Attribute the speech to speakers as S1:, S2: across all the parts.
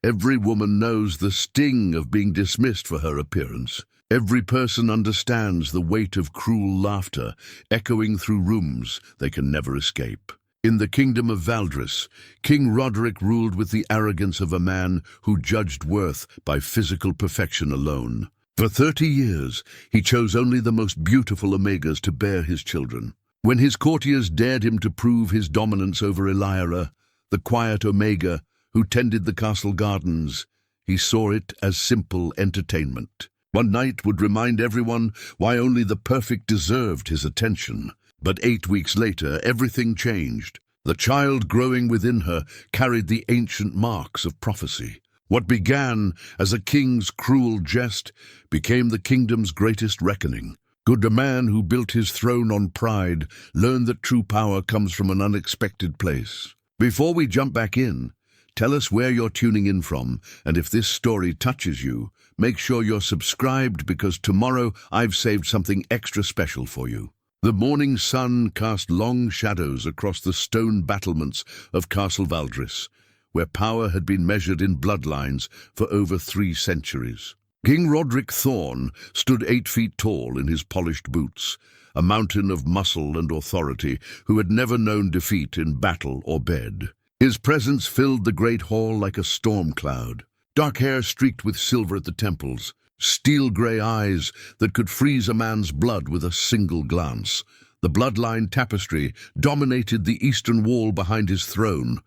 S1: Every woman knows the sting of being dismissed for her appearance. Every person understands the weight of cruel laughter echoing through rooms they can never escape. In the kingdom of Valdris, King Roderic ruled with the arrogance of a man who judged worth by physical perfection alone. For 30 years, he chose only the most beautiful Omegas to bear his children. When his courtiers dared him to prove his dominance over Elira, the quiet Omega who tended the castle gardens, he saw it as simple entertainment. One night would remind everyone why only the perfect deserved his attention. But 8 weeks later, everything changed. The child growing within her carried the ancient marks of prophecy. What began as a king's cruel jest became the kingdom's greatest reckoning. Could a man who built his throne on pride learn that true power comes from an unexpected place? Before we jump back in, tell us where you're tuning in from, and if this story touches you, make sure you're subscribed because tomorrow I've saved something extra special for you. The morning sun cast long shadows across the stone battlements of Castle Valdris, where power had been measured in bloodlines for over 3 centuries. King Roderic Thorn stood 8 feet tall in his polished boots, a mountain of muscle and authority who had never known defeat in battle or bed. His presence filled the great hall like a storm cloud. Dark hair streaked with silver at the temples, steel-gray eyes that could freeze a man's blood with a single glance. The bloodline tapestry dominated the eastern wall behind his throne,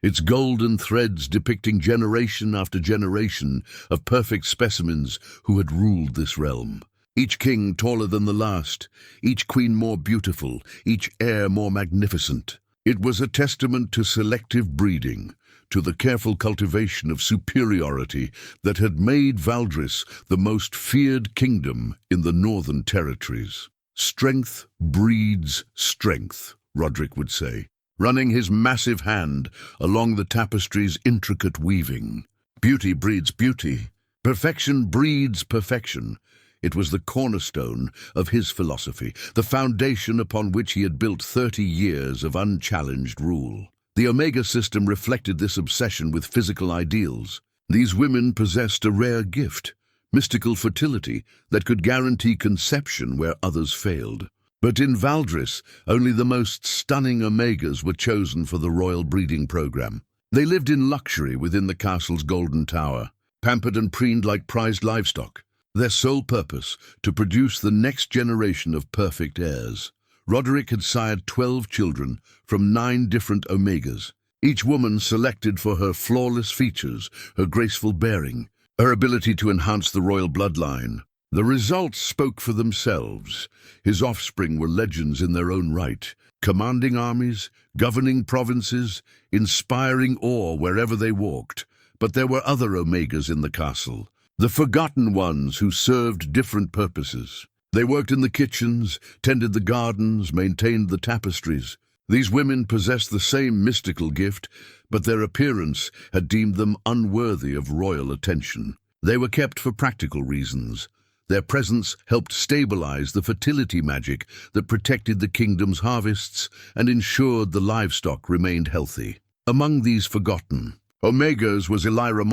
S1: its golden threads depicting generation after generation of perfect specimens who had ruled this realm. Each king taller than the last, each queen more beautiful, each heir more magnificent. It was a testament to selective breeding, to the careful cultivation of superiority that had made Valdris the most feared kingdom in the northern territories. Strength breeds strength, Roderic would say, running his massive hand along the tapestry's intricate weaving. Beauty breeds beauty. Perfection breeds perfection. It was the cornerstone of his philosophy, the foundation upon which he had built 30 years of unchallenged rule. The Omega system reflected this obsession with physical ideals. These women possessed a rare gift, mystical fertility that could guarantee conception where others failed. But in Valdris, only the most stunning Omegas were chosen for the royal breeding program. They lived in luxury within the castle's golden tower, pampered and preened like prized livestock, their sole purpose to produce the next generation of perfect heirs. Roderic had sired 12 children from 9 different Omegas, each woman selected for her flawless features, her graceful bearing, her ability to enhance the royal bloodline. The results spoke for themselves. His offspring were legends in their own right, commanding armies, governing provinces, inspiring awe wherever they walked. But there were other Omegas in the castle, the forgotten ones who served different purposes. They worked in the kitchens, tended the gardens, maintained the tapestries. These women possessed the same mystical gift, but their appearance had deemed them unworthy of royal attention. They were kept for practical reasons. Their presence helped stabilize the fertility magic that protected the kingdom's harvests and ensured the livestock remained healthy. Among these forgotten Omegas was Elira,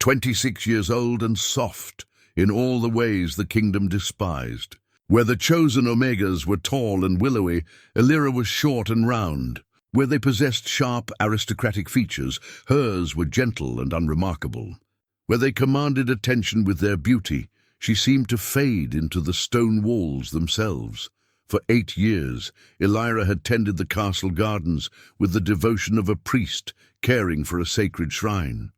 S1: 26 years old and soft in all the ways the kingdom despised. Where the chosen Omegas were tall and willowy, Elira was short and round. Where they possessed sharp, aristocratic features, hers were gentle and unremarkable. Where they commanded attention with their beauty, she seemed to fade into the stone walls themselves. For 8 years, Elira had tended the castle gardens with the devotion of a priest caring for a sacred shrine.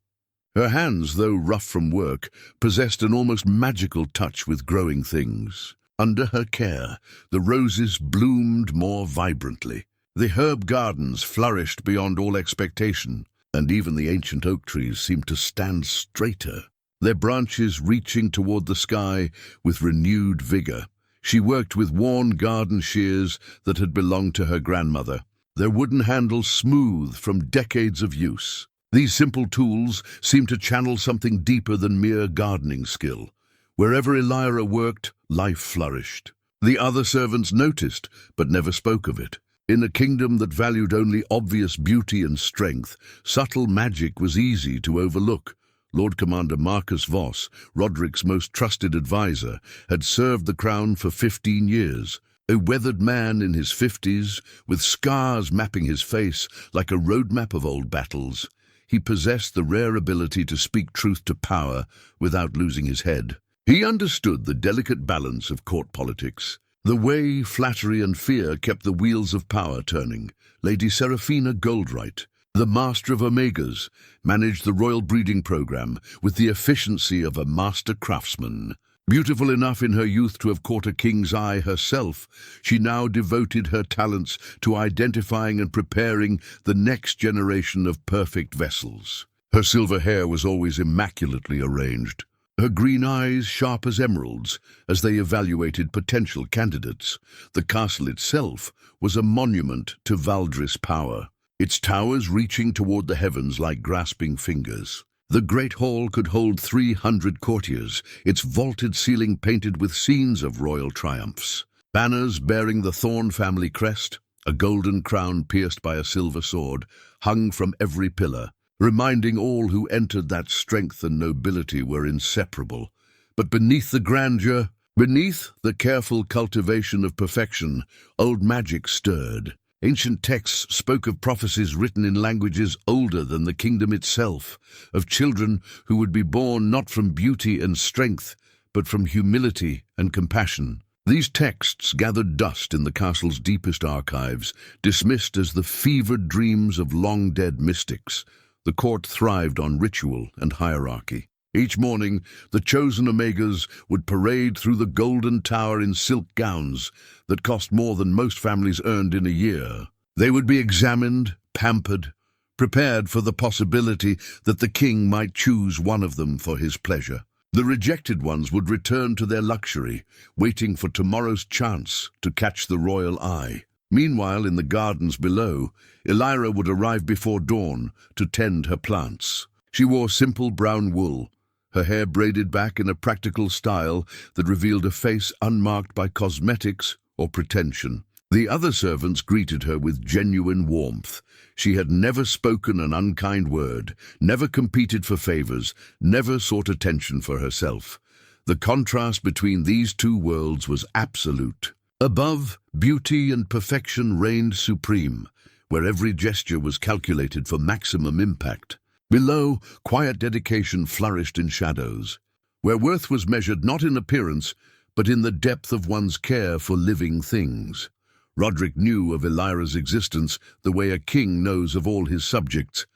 S1: Her hands, though rough from work, possessed an almost magical touch with growing things. Under her care, the roses bloomed more vibrantly. The herb gardens flourished beyond all expectation, and even the ancient oak trees seemed to stand straighter, their branches reaching toward the sky with renewed vigor. She worked with worn garden shears that had belonged to her grandmother, their wooden handles smooth from decades of use. These simple tools seemed to channel something deeper than mere gardening skill. Wherever Elira worked, life flourished. The other servants noticed, but never spoke of it. In a kingdom that valued only obvious beauty and strength, subtle magic was easy to overlook. Lord Commander Marcus Voss, Roderic's most trusted advisor, had served the crown for 15 years. A weathered man in his 50s, with scars mapping his face like a roadmap of old battles, he possessed the rare ability to speak truth to power without losing his head. He understood the delicate balance of court politics, the way flattery and fear kept the wheels of power turning. Lady Seraphina Goldwright, the master of omegas, managed the royal breeding program with the efficiency of a master craftsman. Beautiful enough in her youth to have caught a king's eye herself, she now devoted her talents to identifying and preparing the next generation of perfect vessels. Her silver hair was always immaculately arranged, her green eyes sharp as emeralds as they evaluated potential candidates. The castle itself was a monument to Valdris power, its towers reaching toward the heavens like grasping fingers. The great hall could hold 300 courtiers, its vaulted ceiling painted with scenes of royal triumphs. Banners bearing the Thorn family crest, a golden crown pierced by a silver sword, hung from every pillar, reminding all who entered that strength and nobility were inseparable. But beneath the grandeur, beneath the careful cultivation of perfection, old magic stirred. Ancient texts spoke of prophecies written in languages older than the kingdom itself, of children who would be born not from beauty and strength, but from humility and compassion. These texts gathered dust in the castle's deepest archives, dismissed as the fevered dreams of long-dead mystics. The court thrived on ritual and hierarchy. Each morning, the chosen omegas would parade through the golden tower in silk gowns that cost more than most families earned in a year. They would be examined, pampered, prepared for the possibility that the king might choose one of them for his pleasure. The rejected ones would return to their luxury, waiting for tomorrow's chance to catch the royal eye. Meanwhile, in the gardens below, Elira would arrive before dawn to tend her plants. She wore simple brown wool, her hair braided back in a practical style that revealed a face unmarked by cosmetics or pretension. The other servants greeted her with genuine warmth. She had never spoken an unkind word, never competed for favors, never sought attention for herself. The contrast between these two worlds was absolute. Above, beauty and perfection reigned supreme, where every gesture was calculated for maximum impact. Below, quiet dedication flourished in shadows, where worth was measured not in appearance, but in the depth of one's care for living things. Roderic knew of Elira's existence the way a king knows of all his subjects,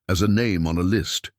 S1: as a name on a list,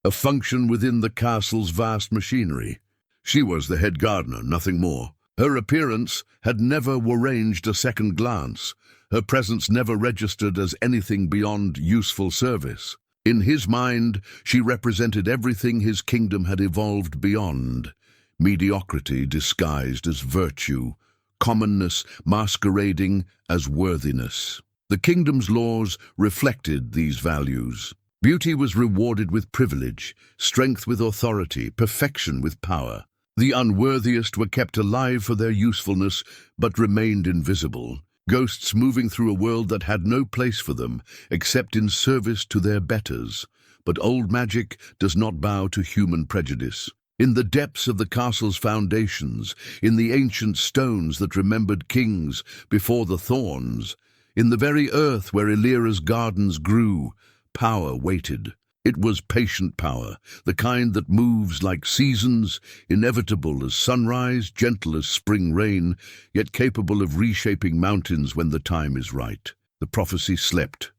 S1: a function within the castle's vast machinery. She was the head gardener, nothing more. Her appearance had never arranged a second glance. Her presence never registered as anything beyond useful service. In his mind, she represented everything his kingdom had evolved beyond. Mediocrity disguised as virtue, commonness masquerading as worthiness. The kingdom's laws reflected these values. Beauty was rewarded with privilege, strength with authority, perfection with power. The unworthiest were kept alive for their usefulness, but remained invisible. Ghosts moving through a world that had no place for them, except in service to their betters. But old magic does not bow to human prejudice. In the depths of the castle's foundations, in the ancient stones that remembered kings before the thorns, in the very earth where Elira's gardens grew, power waited. It was patient power, the kind that moves like seasons, inevitable as sunrise, gentle as spring rain, yet capable of reshaping mountains when the time is right. The prophecy slept,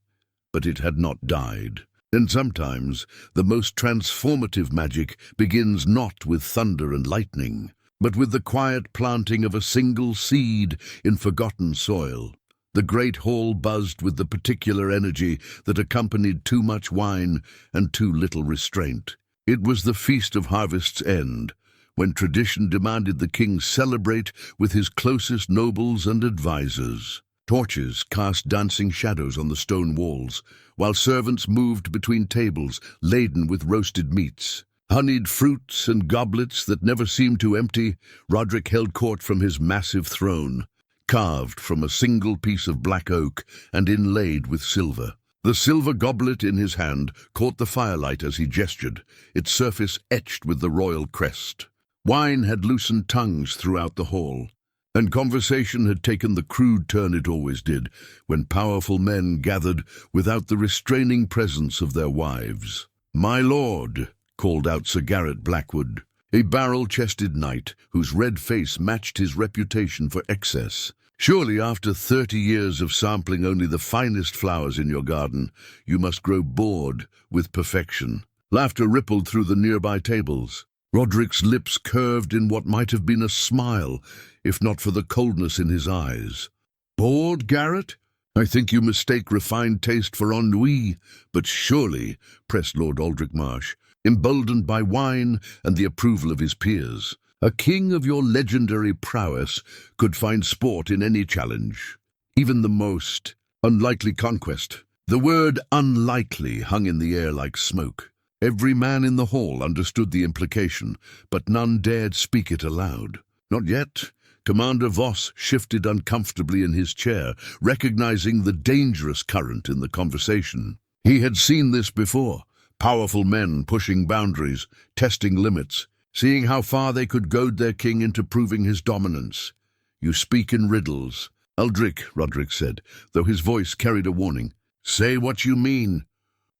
S1: but it had not died. And sometimes the most transformative magic begins not with thunder and lightning, but with the quiet planting of a single seed in forgotten soil. The great hall buzzed with the particular energy that accompanied too much wine and too little restraint. It was the feast of harvest's end, when tradition demanded the king celebrate with his closest nobles and advisors. Torches cast dancing shadows on the stone walls, while servants moved between tables laden with roasted meats. Honeyed fruits and goblets that never seemed to empty, Roderic held court from his massive throne, carved from a single piece of black oak and inlaid with silver. The silver goblet in his hand caught the firelight as he gestured, its surface etched with the royal crest. Wine had loosened tongues throughout the hall, and conversation had taken the crude turn it always did when powerful men gathered without the restraining presence of their wives. "My lord," called out Sir Garrett Blackwood, a barrel-chested knight whose red face matched his reputation for excess. "Surely after 30 years of sampling only the finest flowers in your garden, you must grow bored with perfection." Laughter rippled through the nearby tables. Roderic's lips curved in what might have been a smile, if not for the coldness in his eyes. "Bored, Garrett? I think you mistake refined taste for ennui, but surely," pressed Lord Aldrich Marsh, emboldened by wine and the approval of his peers, "a king of your legendary prowess could find sport in any challenge, even the most unlikely conquest." The word "unlikely" hung in the air like smoke. Every man in the hall understood the implication, but none dared speak it aloud. Not yet. Commander Voss shifted uncomfortably in his chair, recognizing the dangerous current in the conversation. He had seen this before, powerful men pushing boundaries, testing limits, seeing how far they could goad their king into proving his dominance. "You speak in riddles." "Aldrich," Roderic said, though his voice carried a warning. "Say what you mean."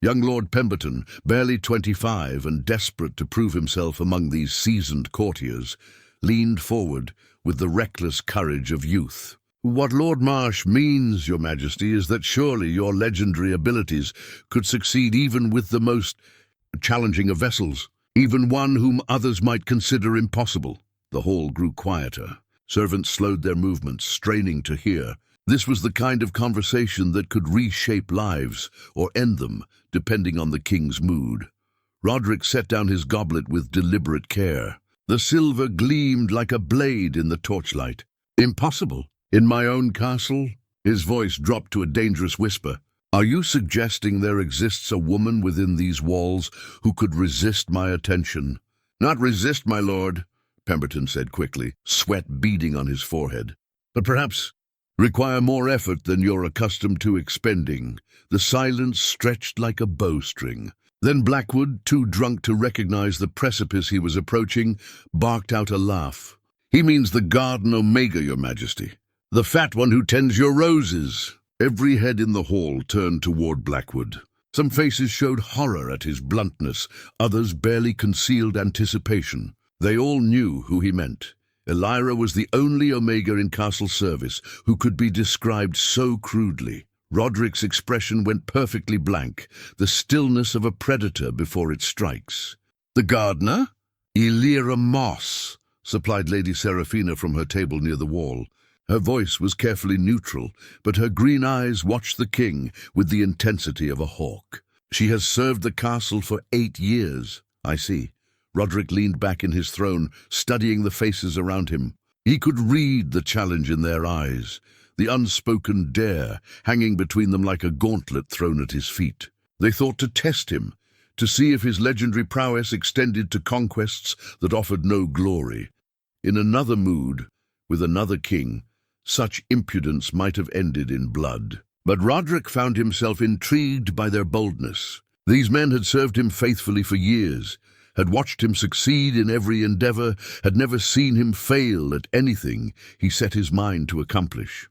S1: Young Lord Pemberton, barely 25 and desperate to prove himself among these seasoned courtiers, leaned forward with the reckless courage of youth. "What Lord Marsh means, Your Majesty, is that surely your legendary abilities could succeed even with the most challenging of vessels, even one whom others might consider impossible." The hall grew quieter. Servants slowed their movements, straining to hear. This was the kind of conversation that could reshape lives or end them, depending on the king's mood. Roderic set down his goblet with deliberate care. The silver gleamed like a blade in the torchlight. "Impossible? In my own castle?" His voice dropped to a dangerous whisper. "Are you suggesting there exists a woman within these walls who could resist my attention?" "Not resist, my lord," Pemberton said quickly, sweat beading on his forehead. "But perhaps require more effort than you're accustomed to expending." The silence stretched like a bowstring. Then Blackwood, too drunk to recognize the precipice he was approaching, barked out a laugh. "He means the garden Omega, Your Majesty. The fat one who tends your roses." Every head in the hall turned toward Blackwood. Some faces showed horror at his bluntness, others barely concealed anticipation. They all knew who he meant. Elira was the only Omega in castle service who could be described so crudely. Roderic's expression went perfectly blank, the stillness of a predator before it strikes. "The gardener?" "Elira Moss," supplied Lady Seraphina from her table near the wall. Her voice was carefully neutral, but her green eyes watched the king with the intensity of a hawk. "She has served the castle for 8 years." "I see." Roderic leaned back in his throne, studying the faces around him. He could read the challenge in their eyes, the unspoken dare hanging between them like a gauntlet thrown at his feet. They thought to test him, to see if his legendary prowess extended to conquests that offered no glory. In another mood, with another king, such impudence might have ended in blood. But Roderic found himself intrigued by their boldness. These men had served him faithfully for years, had watched him succeed in every endeavor, had never seen him fail at anything he set his mind to accomplish.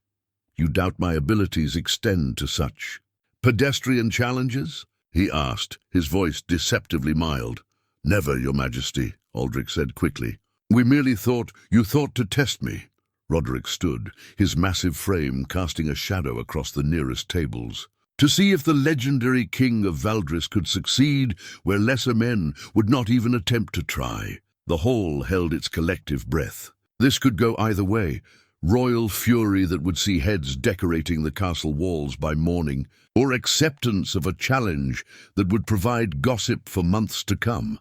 S1: "You doubt my abilities extend to such pedestrian challenges?" he asked, his voice deceptively mild. "Never, Your Majesty," Aldrich said quickly. "We merely thought you thought to test me." Roderic stood, his massive frame casting a shadow across the nearest tables. "To see if the legendary king of Valdris could succeed where lesser men would not even attempt to try." The hall held its collective breath. This could go either way: royal fury that would see heads decorating the castle walls by morning, or acceptance of a challenge that would provide gossip for months to come.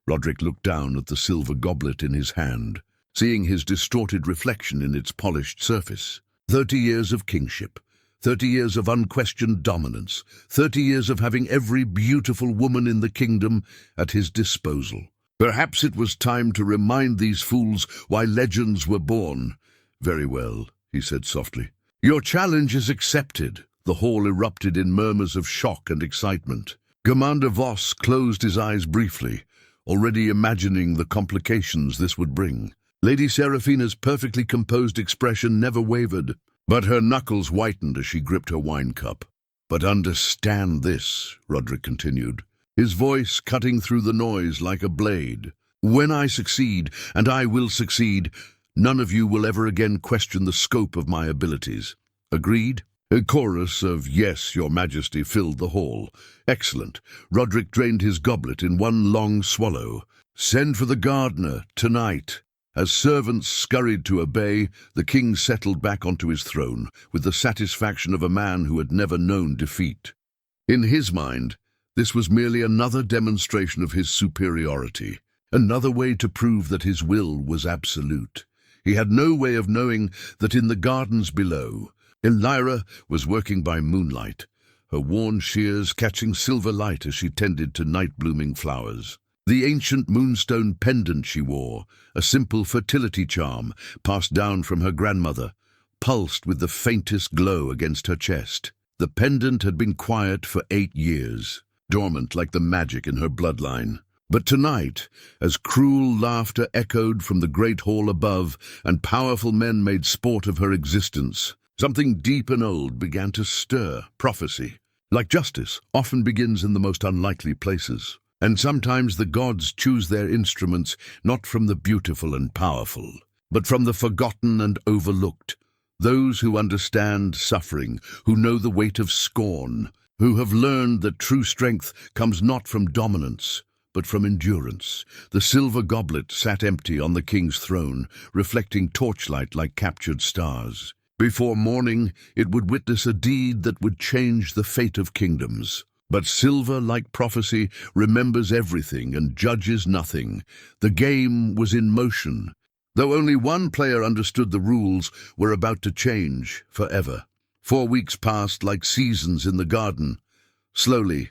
S1: Roderic looked down at the silver goblet in his hand, seeing his distorted reflection in its polished surface. 30 years of kingship, 30 years of unquestioned dominance, 30 years of having every beautiful woman in the kingdom at his disposal. Perhaps it was time to remind these fools why legends were born. "Very well," he said softly. Your challenge is accepted. The hall erupted in murmurs of shock and excitement. Commander Voss closed his eyes briefly, already imagining the complications this would bring. Lady Seraphina's perfectly composed expression never wavered, but her knuckles whitened as she gripped her wine cup. But understand this, Roderic continued, his voice cutting through the noise like a blade. When I succeed, and I will succeed, none of you will ever again question the scope of my abilities. Agreed? A chorus of "Yes, Your Majesty" filled the hall. Excellent. Roderic drained his goblet in one long swallow. Send for the gardener, tonight. As servants scurried to obey, the king settled back onto his throne, with the satisfaction of a man who had never known defeat. In his mind, this was merely another demonstration of his superiority, another way to prove that his will was absolute. He had no way of knowing that in the gardens below, Elira was working by moonlight, her worn shears catching silver light as she tended to night-blooming flowers. The ancient moonstone pendant she wore, a simple fertility charm passed down from her grandmother, pulsed with the faintest glow against her chest. The pendant had been quiet for 8 years, dormant like the magic in her bloodline. But tonight, as cruel laughter echoed from the great hall above and powerful men made sport of her existence, something deep and old began to stir. Prophecy, like justice, often begins in the most unlikely places. And sometimes the gods choose their instruments not from the beautiful and powerful, but from the forgotten and overlooked. Those who understand suffering, who know the weight of scorn, who have learned that true strength comes not from dominance, but from endurance. The silver goblet sat empty on the king's throne, reflecting torchlight like captured stars. Before morning, it would witness a deed that would change the fate of kingdoms. But silver, like prophecy, remembers everything and judges nothing. The game was in motion. Though only one player understood the rules, were about to change forever. 4 weeks passed like seasons in the garden. Slowly,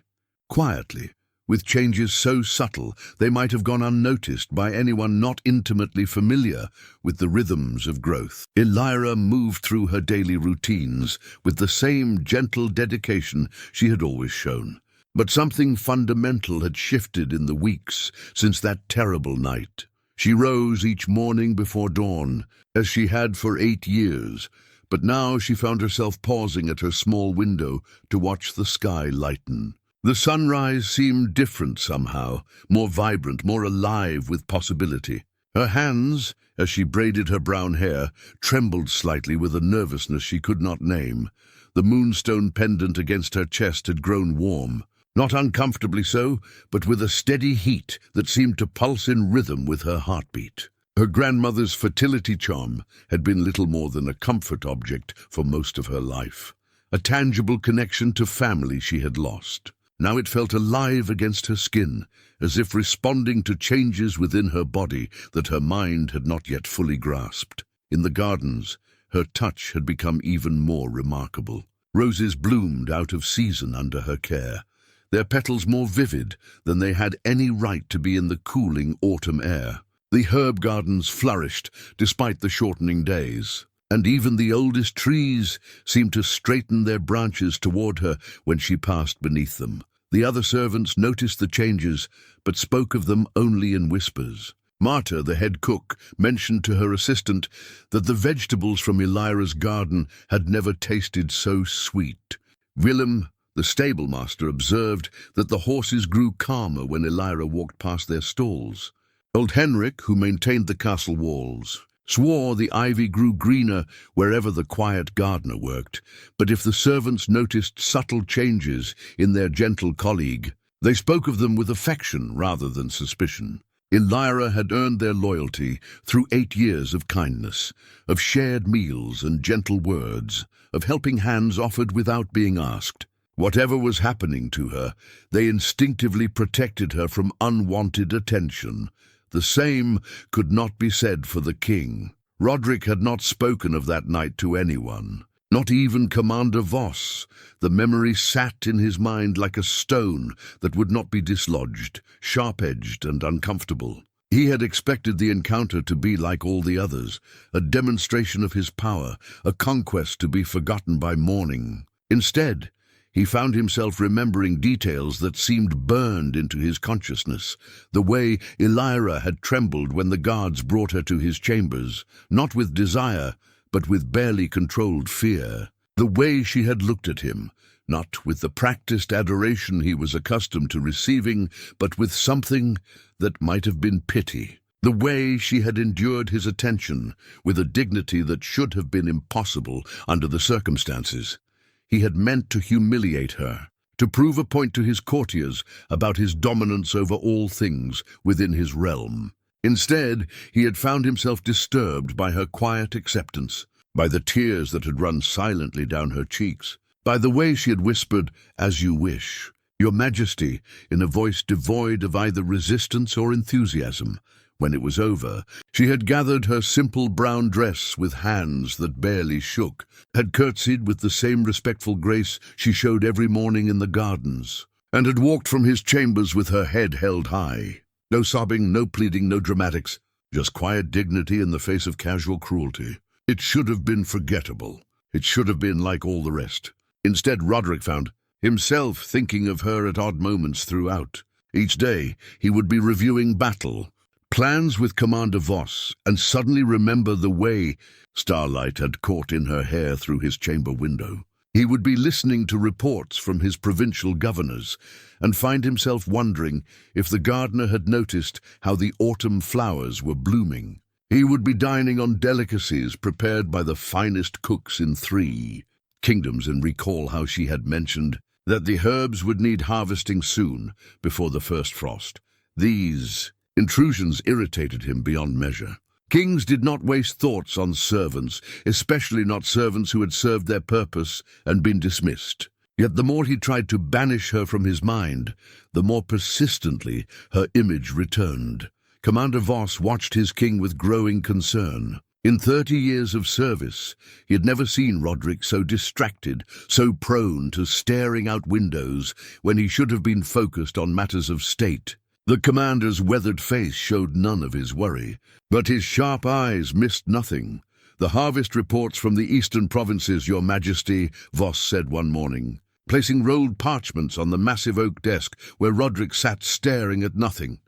S1: quietly, with changes so subtle they might have gone unnoticed by anyone not intimately familiar with the rhythms of growth. Elira moved through her daily routines with the same gentle dedication she had always shown. But something fundamental had shifted in the weeks since that terrible night. She rose each morning before dawn, as she had for 8 years, but now she found herself pausing at her small window to watch the sky lighten. The sunrise seemed different somehow, more vibrant, more alive with possibility. Her hands, as she braided her brown hair, trembled slightly with a nervousness she could not name. The moonstone pendant against her chest had grown warm, not uncomfortably so, but with a steady heat that seemed to pulse in rhythm with her heartbeat. Her grandmother's fertility charm had been little more than a comfort object for most of her life, a tangible connection to family she had lost. Now it felt alive against her skin, as if responding to changes within her body that her mind had not yet fully grasped. In the gardens, her touch had become even more remarkable. Roses bloomed out of season under her care, their petals more vivid than they had any right to be in the cooling autumn air. The herb gardens flourished despite the shortening days, and even the oldest trees seemed to straighten their branches toward her when she passed beneath them. The other servants noticed the changes, but spoke of them only in whispers. Marta, the head cook, mentioned to her assistant that the vegetables from Elira's garden had never tasted so sweet. Willem, the stable master, observed that the horses grew calmer when Elira walked past their stalls. Old Henrik, who maintained the castle walls, swore the ivy grew greener wherever the quiet gardener worked, but if the servants noticed subtle changes in their gentle colleague, they spoke of them with affection rather than suspicion. Elira had earned their loyalty through 8 years of kindness, of shared meals and gentle words, of helping hands offered without being asked. Whatever was happening to her, they instinctively protected her from unwanted attention. The same could not be said for the king. Roderic had not spoken of that night to anyone, not even Commander Voss. The memory sat in his mind like a stone that would not be dislodged, sharp-edged and uncomfortable. He had expected the encounter to be like all the others, a demonstration of his power, a conquest to be forgotten by morning. Instead, he found himself remembering details that seemed burned into his consciousness, the way Elira had trembled when the guards brought her to his chambers, not with desire, but with barely controlled fear. The way she had looked at him, not with the practiced adoration he was accustomed to receiving, but with something that might have been pity. The way she had endured his attention with a dignity that should have been impossible under the circumstances. He had meant to humiliate her, to prove a point to his courtiers about his dominance over all things within his realm. Instead, he had found himself disturbed by her quiet acceptance, by the tears that had run silently down her cheeks, by the way she had whispered, "As you wish, Your Majesty," in a voice devoid of either resistance or enthusiasm. When it was over, she had gathered her simple brown dress with hands that barely shook, had curtsied with the same respectful grace she showed every morning in the gardens, and had walked from his chambers with her head held high. No sobbing, no pleading, no dramatics, just quiet dignity in the face of casual cruelty. It should have been forgettable. It should have been like all the rest. Instead, Roderic found himself thinking of her at odd moments throughout. Each day, he would be reviewing battle, plans with Commander Voss, and suddenly remember the way starlight had caught in her hair through his chamber window. He would be listening to reports from his provincial governors and find himself wondering if the gardener had noticed how the autumn flowers were blooming. He would be dining on delicacies prepared by the finest cooks in 3 kingdoms and recall how she had mentioned that the herbs would need harvesting soon, before the first frost. These intrusions irritated him beyond measure. Kings did not waste thoughts on servants, especially not servants who had served their purpose and been dismissed. Yet the more he tried to banish her from his mind, the more persistently her image returned. Commander Voss watched his king with growing concern. In 30 years of service, he had never seen Roderic so distracted, so prone to staring out windows when he should have been focused on matters of state. The commander's weathered face showed none of his worry, but his sharp eyes missed nothing. "The harvest reports from the eastern provinces, Your Majesty," Voss said one morning, placing rolled parchments on the massive oak desk where Roderic sat staring at nothing.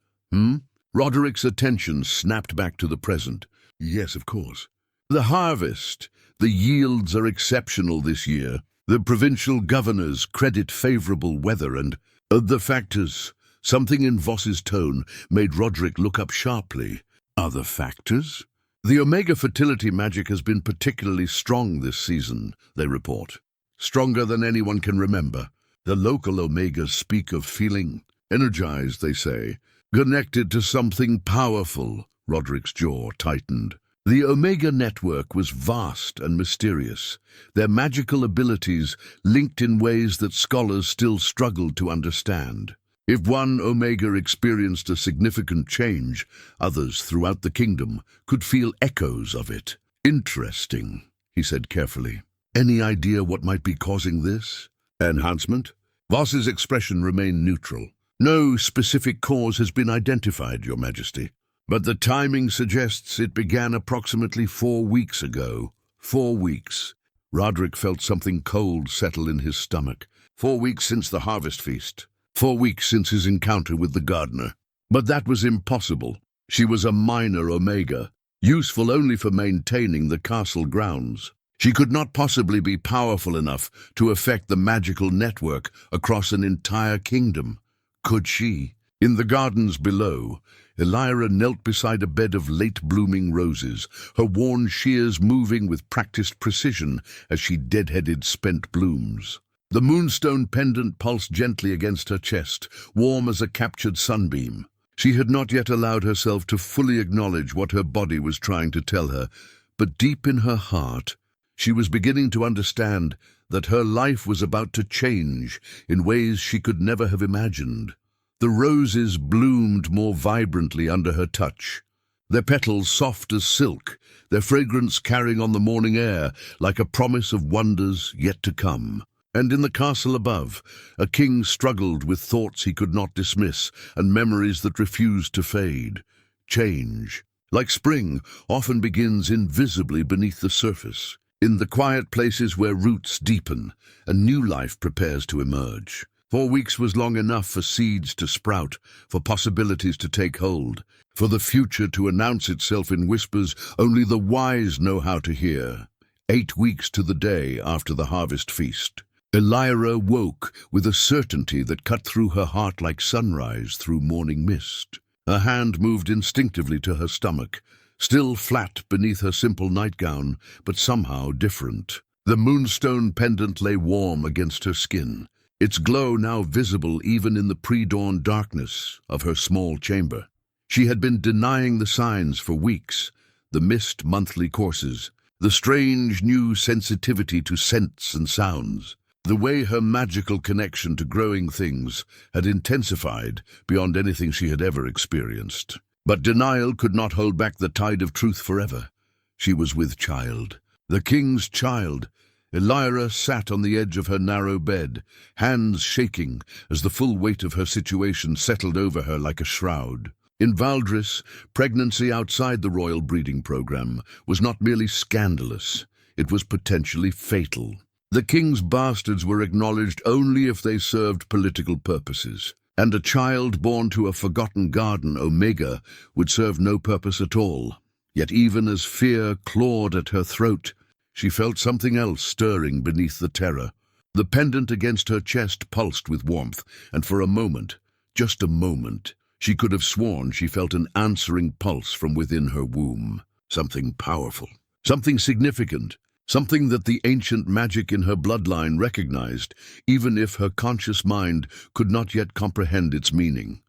S1: Roderic's attention snapped back to the present. "Yes, of course. The harvest. The yields are exceptional this year. The provincial governors credit favorable weather and the factors." Something in Voss's tone made Roderic look up sharply. "Other factors?" "The Omega fertility magic has been particularly strong this season," they report. "Stronger than anyone can remember. The local Omegas speak of feeling energized, they say, connected to something powerful." Roderic's jaw tightened. The Omega network was vast and mysterious, their magical abilities linked in ways that scholars still struggled to understand. If one Omega experienced a significant change, others throughout the kingdom could feel echoes of it. "Interesting," he said carefully. "Any idea what might be causing this?" "Enhancement?" Voss's expression remained neutral. "No specific cause has been identified, Your Majesty. But the timing suggests it began approximately 4 weeks ago." 4 weeks. Roderic felt something cold settle in his stomach. 4 weeks since the harvest feast. 4 weeks since his encounter with the gardener. But that was impossible. She was a minor Omega, useful only for maintaining the castle grounds. She could not possibly be powerful enough to affect the magical network across an entire kingdom. Could she? In the gardens below, Elira knelt beside a bed of late-blooming roses, her worn shears moving with practiced precision as she deadheaded spent blooms. The moonstone pendant pulsed gently against her chest, warm as a captured sunbeam. She had not yet allowed herself to fully acknowledge what her body was trying to tell her, but deep in her heart, she was beginning to understand that her life was about to change in ways she could never have imagined. The roses bloomed more vibrantly under her touch, their petals soft as silk, their fragrance carrying on the morning air like a promise of wonders yet to come. And in the castle above, a king struggled with thoughts he could not dismiss and memories that refused to fade. change. Like spring, often begins invisibly beneath the surface. In the quiet places where roots deepen, a new life prepares to emerge. 4 weeks was long enough for seeds to sprout, for possibilities to take hold, for the future to announce itself in whispers only the wise know how to hear. 8 weeks to the day after the harvest feast. Elira woke with a certainty that cut through her heart like sunrise through morning mist. Her hand moved instinctively to her stomach, still flat beneath her simple nightgown, but somehow different. The moonstone pendant lay warm against her skin, its glow now visible even in the pre-dawn darkness of her small chamber. She had been denying the signs for weeks, the missed monthly courses, the strange new sensitivity to scents and sounds. The way her magical connection to growing things had intensified beyond anything she had ever experienced. But denial could not hold back the tide of truth forever. She was with child, the king's child. Elira sat on the edge of her narrow bed, hands shaking as the full weight of her situation settled over her like a shroud. In Valdris, pregnancy outside the royal breeding program was not merely scandalous, it was potentially fatal. The king's bastards were acknowledged only if they served political purposes, and a child born to a forgotten garden, Omega, would serve no purpose at all. Yet even as fear clawed at her throat, she felt something else stirring beneath the terror. The pendant against her chest pulsed with warmth, and for a moment, just a moment, she could have sworn she felt an answering pulse from within her womb. Something powerful, something significant, something that the ancient magic in her bloodline recognized, even if her conscious mind could not yet comprehend its meaning.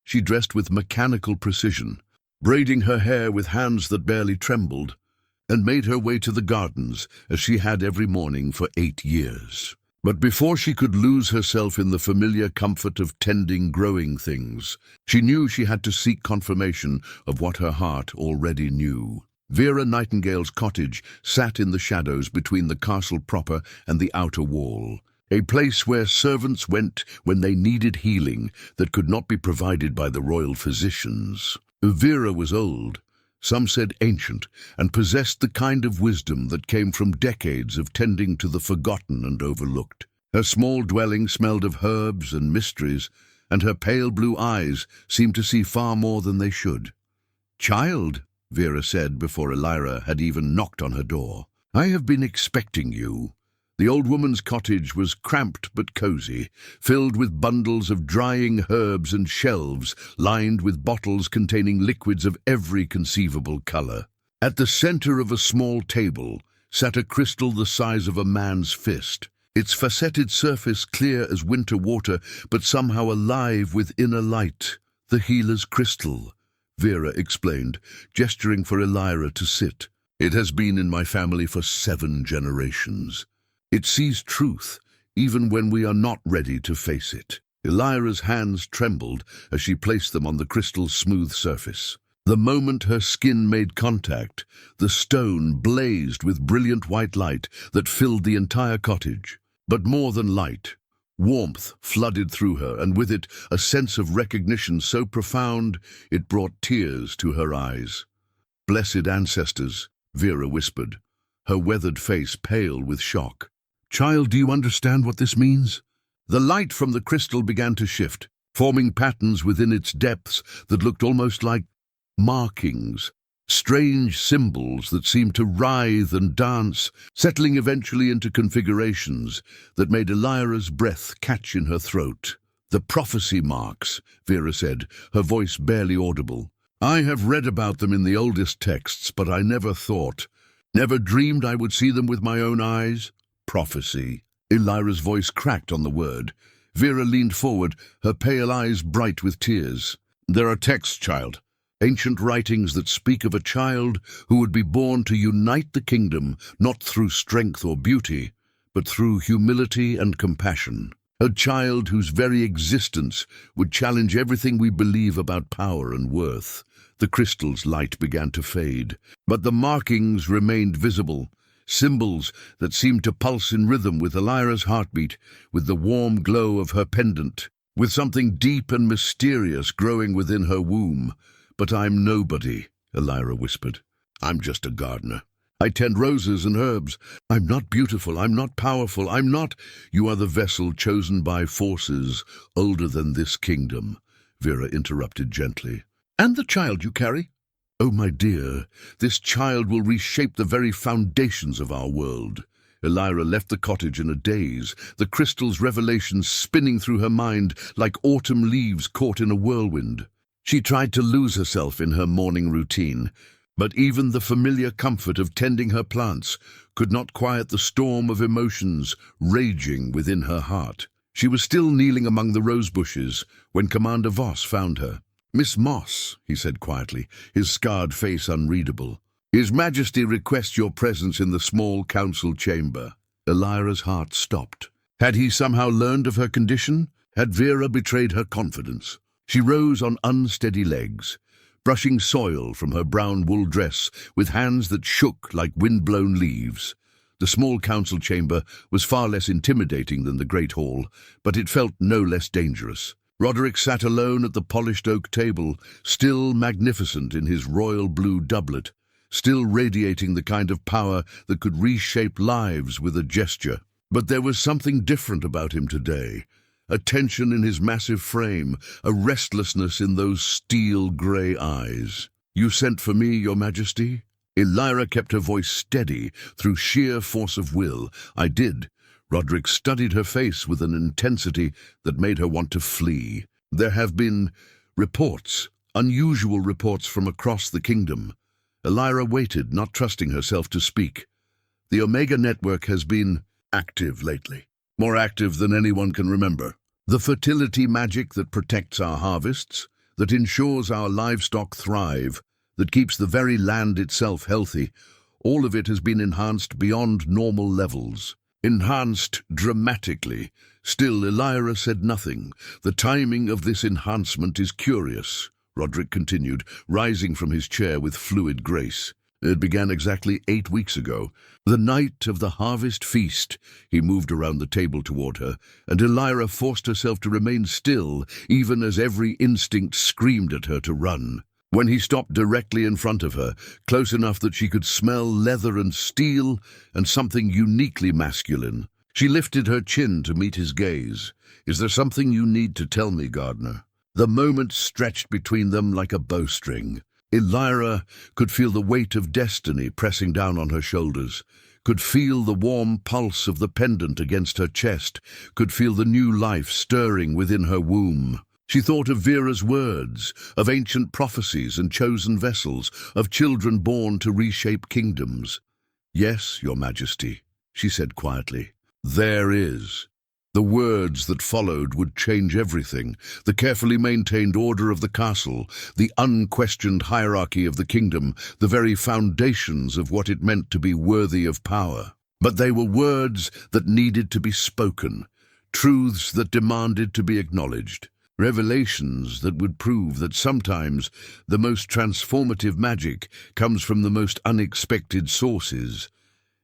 S1: She dressed with mechanical precision, braiding her hair with hands that barely trembled, and made her way to the gardens as she had every morning for 8 years. But before she could lose herself in the familiar comfort of tending growing things, she knew she had to seek confirmation of what her heart already knew. Vera Nightingale's cottage sat in the shadows between the castle proper and the outer wall, a place where servants went when they needed healing that could not be provided by the royal physicians. Vera was old, some said ancient, and possessed the kind of wisdom that came from decades of tending to the forgotten and overlooked. Her small dwelling smelled of herbs and mysteries, and her pale blue eyes seemed to see far more than they should. "Child," Vera said before Elira had even knocked on her door, "I have been expecting you." The old woman's cottage was cramped but cozy, filled with bundles of drying herbs and shelves lined with bottles containing liquids of every conceivable color. At the center of a small table sat a crystal the size of a man's fist, its faceted surface clear as winter water but somehow alive with inner light. "The healer's crystal," Vera explained, gesturing for Elira to sit. "It has been in my family for 7 generations. It sees truth, even when we are not ready to face it." Elira's hands trembled as she placed them on the crystal's smooth surface. The moment her skin made contact, the stone blazed with brilliant white light that filled the entire cottage. But more than light, warmth flooded through her, and with it a sense of recognition so profound it brought tears to her eyes. "Blessed ancestors," Vera whispered, her weathered face pale with shock. "Child, do you understand what this means?" The light from the crystal began to shift, forming patterns within its depths that looked almost like markings, strange symbols that seemed to writhe and dance, settling eventually into configurations that made Elira's breath catch in her throat. "The prophecy marks," Vera said, her voice barely audible. "I have read about them in the oldest texts, but I never dreamed I would see them with my own eyes." "Prophecy." Elira's voice cracked on the word. Vera leaned forward, her pale eyes bright with tears. "There are texts, child. Ancient writings that speak of a child who would be born to unite the kingdom, not through strength or beauty, but through humility and compassion. A child whose very existence would challenge everything we believe about power and worth." The crystal's light began to fade, but the markings remained visible. Symbols that seemed to pulse in rhythm with Elira's heartbeat, with the warm glow of her pendant, with something deep and mysterious growing within her womb. But I'm nobody, Elira whispered. I'm just a gardener. I tend roses and herbs. I'm not beautiful, I'm not powerful, I'm not— You are the vessel chosen by forces older than this kingdom, Vera interrupted gently. And the child you carry? Oh, my dear, this child will reshape the very foundations of our world. Elira left the cottage in a daze, the crystal's revelations spinning through her mind like autumn leaves caught in a whirlwind. She tried to lose herself in her morning routine, but even the familiar comfort of tending her plants could not quiet the storm of emotions raging within her heart. She was still kneeling among the rose bushes when Commander Voss found her. "Miss Moss," he said quietly, his scarred face unreadable. "His Majesty requests your presence in the small council chamber." Elira's heart stopped. Had he somehow learned of her condition? Had Vera betrayed her confidence? She rose on unsteady legs, brushing soil from her brown wool dress with hands that shook like wind-blown leaves. The small council chamber was far less intimidating than the great hall, but it felt no less dangerous. Roderic sat alone at the polished oak table, still magnificent in his royal blue doublet, still radiating the kind of power that could reshape lives with a gesture. But there was something different about him today. A tension in his massive frame, a restlessness in those steel-grey eyes. "You sent for me, Your Majesty?" Elira kept her voice steady through sheer force of will. "I did." Roderic studied her face with an intensity that made her want to flee. "There have been reports, unusual reports from across the kingdom." Elira waited, not trusting herself to speak. "The Omega Network has been active lately. More active than anyone can remember. The fertility magic that protects our harvests, that ensures our livestock thrive, that keeps the very land itself healthy, all of it has been enhanced beyond normal levels. Enhanced dramatically." Still, Elira said nothing. "The timing of this enhancement is curious," Roderic continued, rising from his chair with fluid grace. "It began exactly 8 weeks ago. The night of the harvest feast." He moved around the table toward her, and Elira forced herself to remain still, even as every instinct screamed at her to run. When he stopped directly in front of her, close enough that she could smell leather and steel and something uniquely masculine, she lifted her chin to meet his gaze. "Is there something you need to tell me, Gardener?" The moment stretched between them like a bowstring. Elira could feel the weight of destiny pressing down on her shoulders, could feel the warm pulse of the pendant against her chest, could feel the new life stirring within her womb. She thought of Vera's words, of ancient prophecies and chosen vessels, of children born to reshape kingdoms. "Yes, Your Majesty," she said quietly. "There is." The words that followed would change everything. The carefully maintained order of the castle, the unquestioned hierarchy of the kingdom, the very foundations of what it meant to be worthy of power. But they were words that needed to be spoken, truths that demanded to be acknowledged, revelations that would prove that sometimes the most transformative magic comes from the most unexpected sources.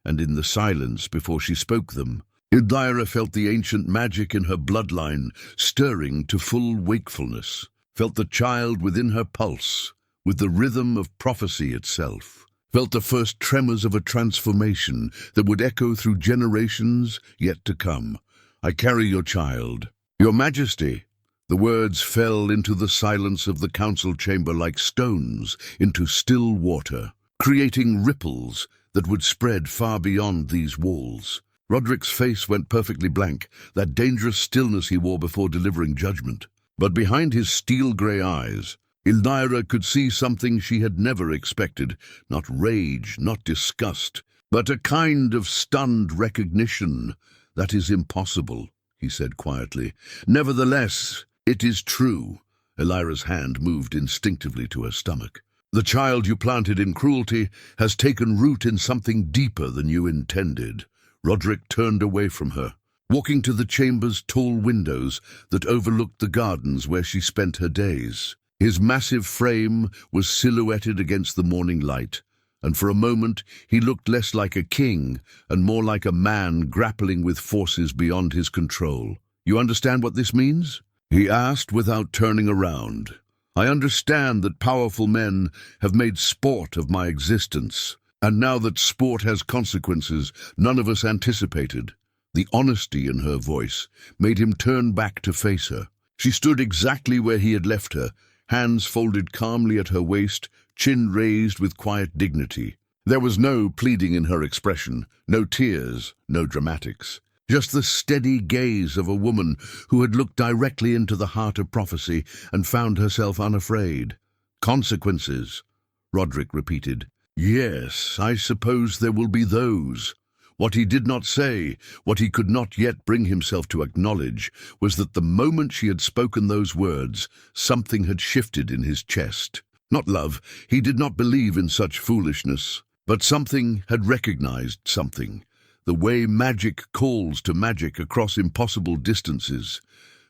S1: And in the silence before she spoke them, Elira felt the ancient magic in her bloodline stirring to full wakefulness, felt the child within her pulse, with the rhythm of prophecy itself, felt the first tremors of a transformation that would echo through generations yet to come. "I carry your child." "Your Majesty." The words fell into the silence of the council chamber like stones into still water, creating ripples that would spread far beyond these walls. Roderic's face went perfectly blank, that dangerous stillness he wore before delivering judgment. But behind his steel-grey eyes, Elira could see something she had never expected. Not rage, not disgust, but a kind of stunned recognition. "That is impossible," he said quietly. "Nevertheless, it is true." Elira's hand moved instinctively to her stomach. "The child you planted in cruelty has taken root in something deeper than you intended." Roderic turned away from her, walking to the chamber's tall windows that overlooked the gardens where she spent her days. His massive frame was silhouetted against the morning light, and for a moment he looked less like a king and more like a man grappling with forces beyond his control. "You understand what this means?" he asked without turning around. I understand that powerful men have made sport of my existence, and now that sport has consequences none of us anticipated. The honesty in her voice made him turn back to face her. She stood exactly where he had left her, hands folded calmly at her waist, chin raised with quiet dignity. There was no pleading in her expression, no tears, no dramatics. Just the steady gaze of a woman who had looked directly into the heart of prophecy and found herself unafraid. Consequences, Roderic repeated. Yes, I suppose there will be those. What he did not say, what he could not yet bring himself to acknowledge, was that the moment she had spoken those words, something had shifted in his chest. Not love, he did not believe in such foolishness, but something had recognized something. The way magic calls to magic across impossible distances.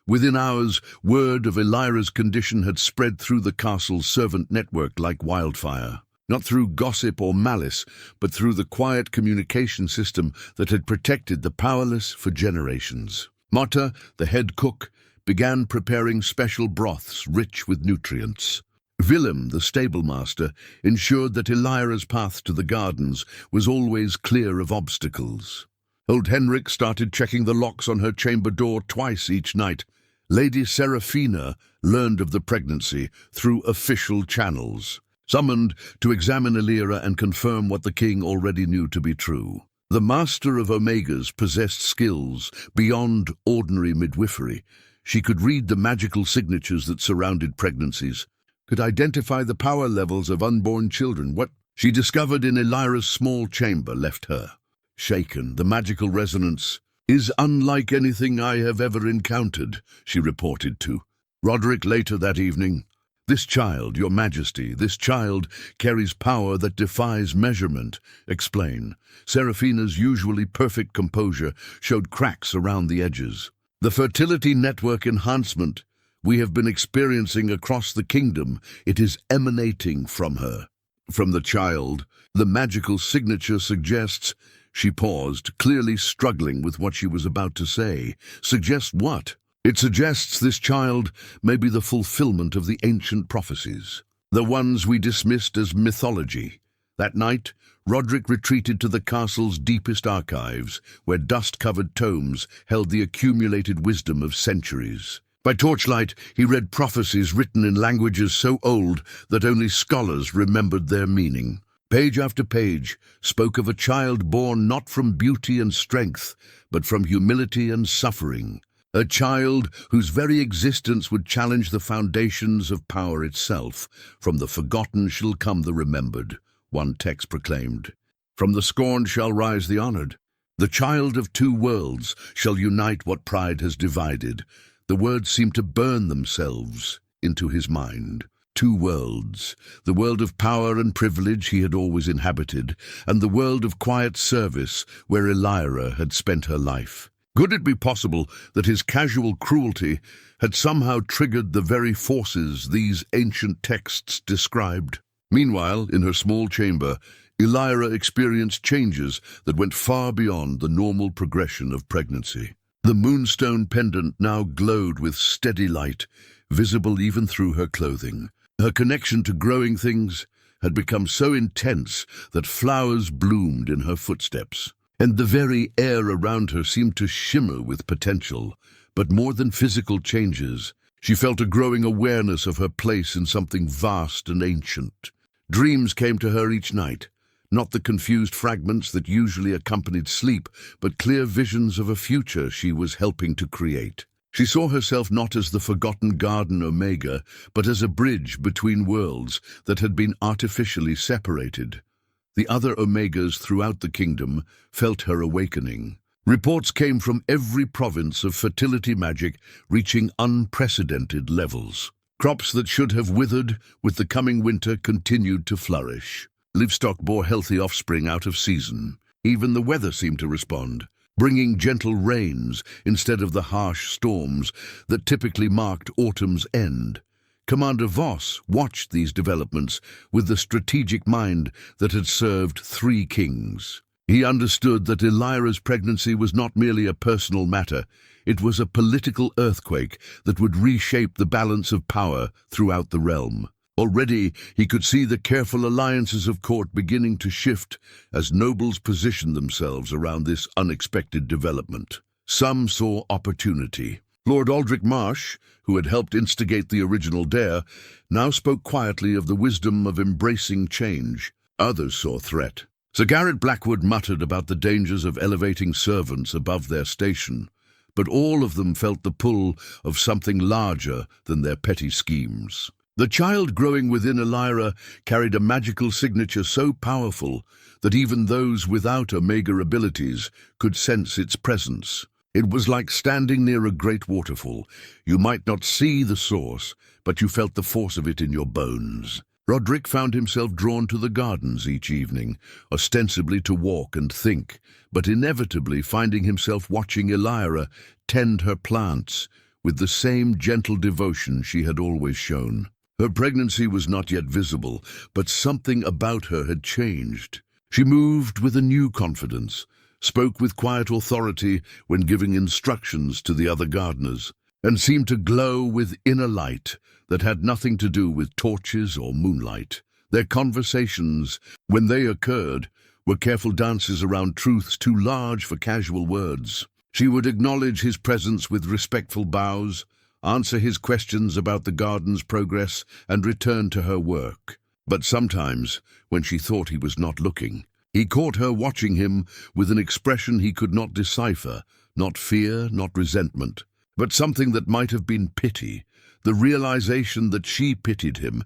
S1: Within hours, word of Elira's condition had spread through the castle's servant network like wildfire. Not through gossip or malice, but through the quiet communication system that had protected the powerless for generations. Marta, the head cook, began preparing special broths rich with nutrients. Willem, the stablemaster, ensured that Elira's path to the gardens was always clear of obstacles. Old Henrik started checking the locks on her chamber door twice each night. Lady Serafina learned of the pregnancy through official channels, summoned to examine Elira and confirm what the king already knew to be true. The master of Omegas possessed skills beyond ordinary midwifery. She could read the magical signatures that surrounded pregnancies, could identify the power levels of unborn children. What she discovered in Elira's small chamber left her shaken. The magical resonance is unlike anything I have ever encountered, she reported to Roderic later that evening. This child, your majesty, this child carries power that defies measurement. Explain. Serafina's usually perfect composure showed cracks around the edges. The fertility network enhancement we have been experiencing across the kingdom, it is emanating from her. From the child, the magical signature suggests. She paused, clearly struggling with what she was about to say. Suggest what? It suggests this child may be the fulfillment of the ancient prophecies, the ones we dismissed as mythology. That night, Roderic retreated to the castle's deepest archives, where dust-covered tomes held the accumulated wisdom of centuries. By torchlight, he read prophecies written in languages so old that only scholars remembered their meaning. Page after page spoke of a child born not from beauty and strength, but from humility and suffering. A child whose very existence would challenge the foundations of power itself. From the forgotten shall come the remembered, one text proclaimed. From the scorned shall rise the honored. The child of two worlds shall unite what pride has divided. The words seemed to burn themselves into his mind. Two worlds, the world of power and privilege he had always inhabited, and the world of quiet service where Elira had spent her life. Could it be possible that his casual cruelty had somehow triggered the very forces these ancient texts described? Meanwhile, in her small chamber, Elira experienced changes that went far beyond the normal progression of pregnancy. The moonstone pendant now glowed with steady light, visible even through her clothing. Her connection to growing things had become so intense that flowers bloomed in her footsteps, and the very air around her seemed to shimmer with potential. But more than physical changes, she felt a growing awareness of her place in something vast and ancient. Dreams came to her each night, not the confused fragments that usually accompanied sleep, but clear visions of a future she was helping to create. She saw herself not as the forgotten garden Omega, but as a bridge between worlds that had been artificially separated. The other Omegas throughout the kingdom felt her awakening. Reports came from every province of fertility magic reaching unprecedented levels. Crops that should have withered with the coming winter continued to flourish. Livestock bore healthy offspring out of season. Even the weather seemed to respond, bringing gentle rains instead of the harsh storms that typically marked autumn's end. Commander Voss watched these developments with the strategic mind that had served three kings. He understood that Elira's pregnancy was not merely a personal matter, it was a political earthquake that would reshape the balance of power throughout the realm. Already he could see the careful alliances of court beginning to shift as nobles positioned themselves around this unexpected development. Some saw opportunity. Lord Aldrich Marsh, who had helped instigate the original dare, now spoke quietly of the wisdom of embracing change. Others saw threat. Sir Garrett Blackwood muttered about the dangers of elevating servants above their station, but all of them felt the pull of something larger than their petty schemes. The child growing within Elira carried a magical signature so powerful that even those without Omega abilities could sense its presence. It was like standing near a great waterfall. You might not see the source, but you felt the force of it in your bones. Roderic found himself drawn to the gardens each evening, ostensibly to walk and think, but inevitably finding himself watching Elira tend her plants with the same gentle devotion she had always shown. Her pregnancy was not yet visible, but something about her had changed. She moved with a new confidence, spoke with quiet authority when giving instructions to the other gardeners, and seemed to glow with inner light that had nothing to do with torches or moonlight. Their conversations, when they occurred, were careful dances around truths too large for casual words. She would acknowledge his presence with respectful bows, answer his questions about the garden's progress, and return to her work. But sometimes, when she thought he was not looking, he caught her watching him with an expression he could not decipher, not fear, not resentment, but something that might have been pity, the realization that she pitied him,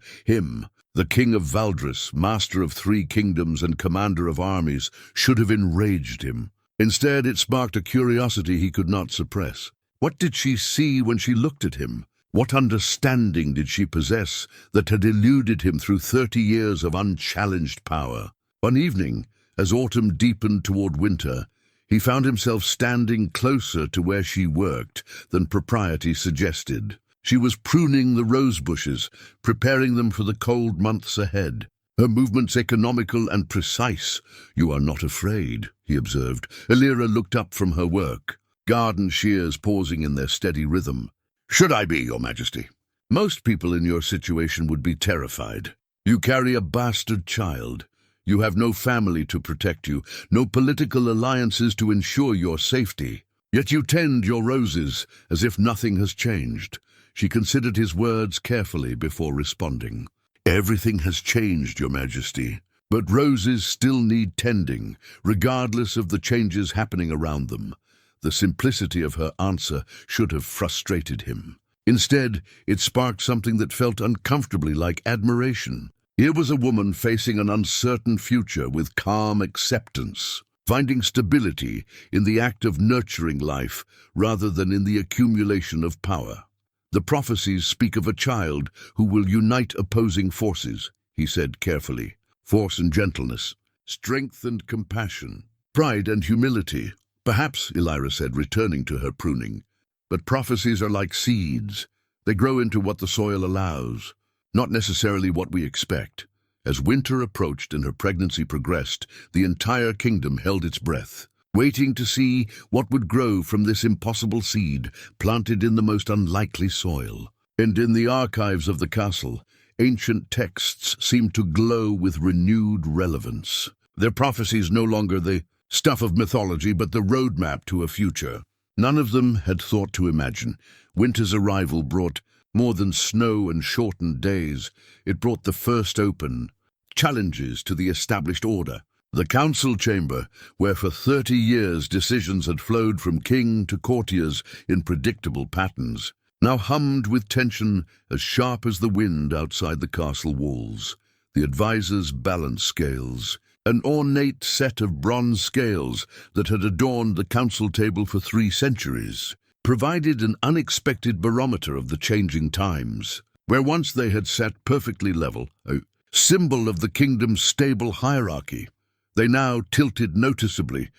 S1: the king of Valdris, master of 3 kingdoms and commander of armies, should have enraged him. Instead, it sparked a curiosity he could not suppress. What did she see when she looked at him? What understanding did she possess that had eluded him through 30 years of unchallenged power? One evening, as autumn deepened toward winter, he found himself standing closer to where she worked than propriety suggested. She was pruning the rose bushes, preparing them for the cold months ahead. Her movements economical and precise. "You are not afraid," he observed. Elira looked up from her work, garden shears pausing in their steady rhythm. "Should I be, Your Majesty? Most people in your situation would be terrified. You carry a bastard child. You have no family to protect you, no political alliances to ensure your safety. Yet you tend your roses as if nothing has changed." She considered his words carefully before responding. "Everything has changed, Your Majesty, but roses still need tending, regardless of the changes happening around them." The simplicity of her answer should have frustrated him. Instead, it sparked something that felt uncomfortably like admiration. Here was a woman facing an uncertain future with calm acceptance, finding stability in the act of nurturing life rather than in the accumulation of power. "The prophecies speak of a child who will unite opposing forces," he said carefully. "Force and gentleness, strength and compassion, pride and humility." "Perhaps," Elira said, returning to her pruning, "but prophecies are like seeds. They grow into what the soil allows, not necessarily what we expect." As winter approached and her pregnancy progressed, the entire kingdom held its breath, waiting to see what would grow from this impossible seed planted in the most unlikely soil. And in the archives of the castle, ancient texts seemed to glow with renewed relevance. Their prophecies no longer the stuff of mythology, but the roadmap to a future. None of them had thought to imagine. Winter's arrival brought more than snow and shortened days. It brought the first open challenges to the established order. The council chamber, where for 30 years decisions had flowed from king to courtiers in predictable patterns, now hummed with tension as sharp as the wind outside the castle walls. The advisors' balance scales, an ornate set of bronze scales that had adorned the council table for 3 centuries, provided an unexpected barometer of the changing times. Where once they had sat perfectly level, a symbol of the kingdom's stable hierarchy, they now tilted noticeably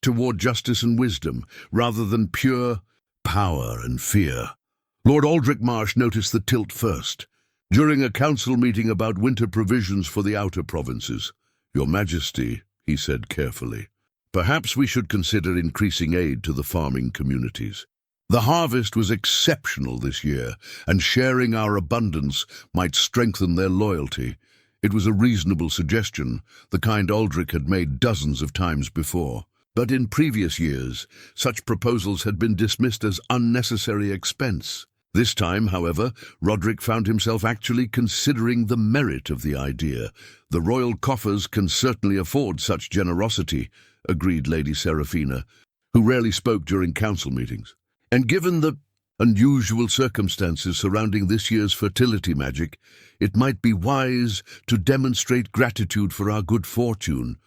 S1: toward justice and wisdom, rather than pure power and fear. Lord Aldrich Marsh noticed the tilt first, during a council meeting about winter provisions for the outer provinces. "Your Majesty," he said carefully, Perhaps we should consider increasing aid to the farming communities. The harvest was exceptional this year, and sharing our abundance might strengthen their loyalty. It was a reasonable suggestion, the kind Aldrich had made dozens of times before. But in previous years, such proposals had been dismissed as unnecessary expense. This time, however, Roderic found himself actually considering the merit of the idea. The royal coffers can certainly afford such generosity, agreed Lady Seraphina, who rarely spoke during council meetings. And given the unusual circumstances surrounding this year's fertility magic, it might be wise to demonstrate gratitude for our good fortune.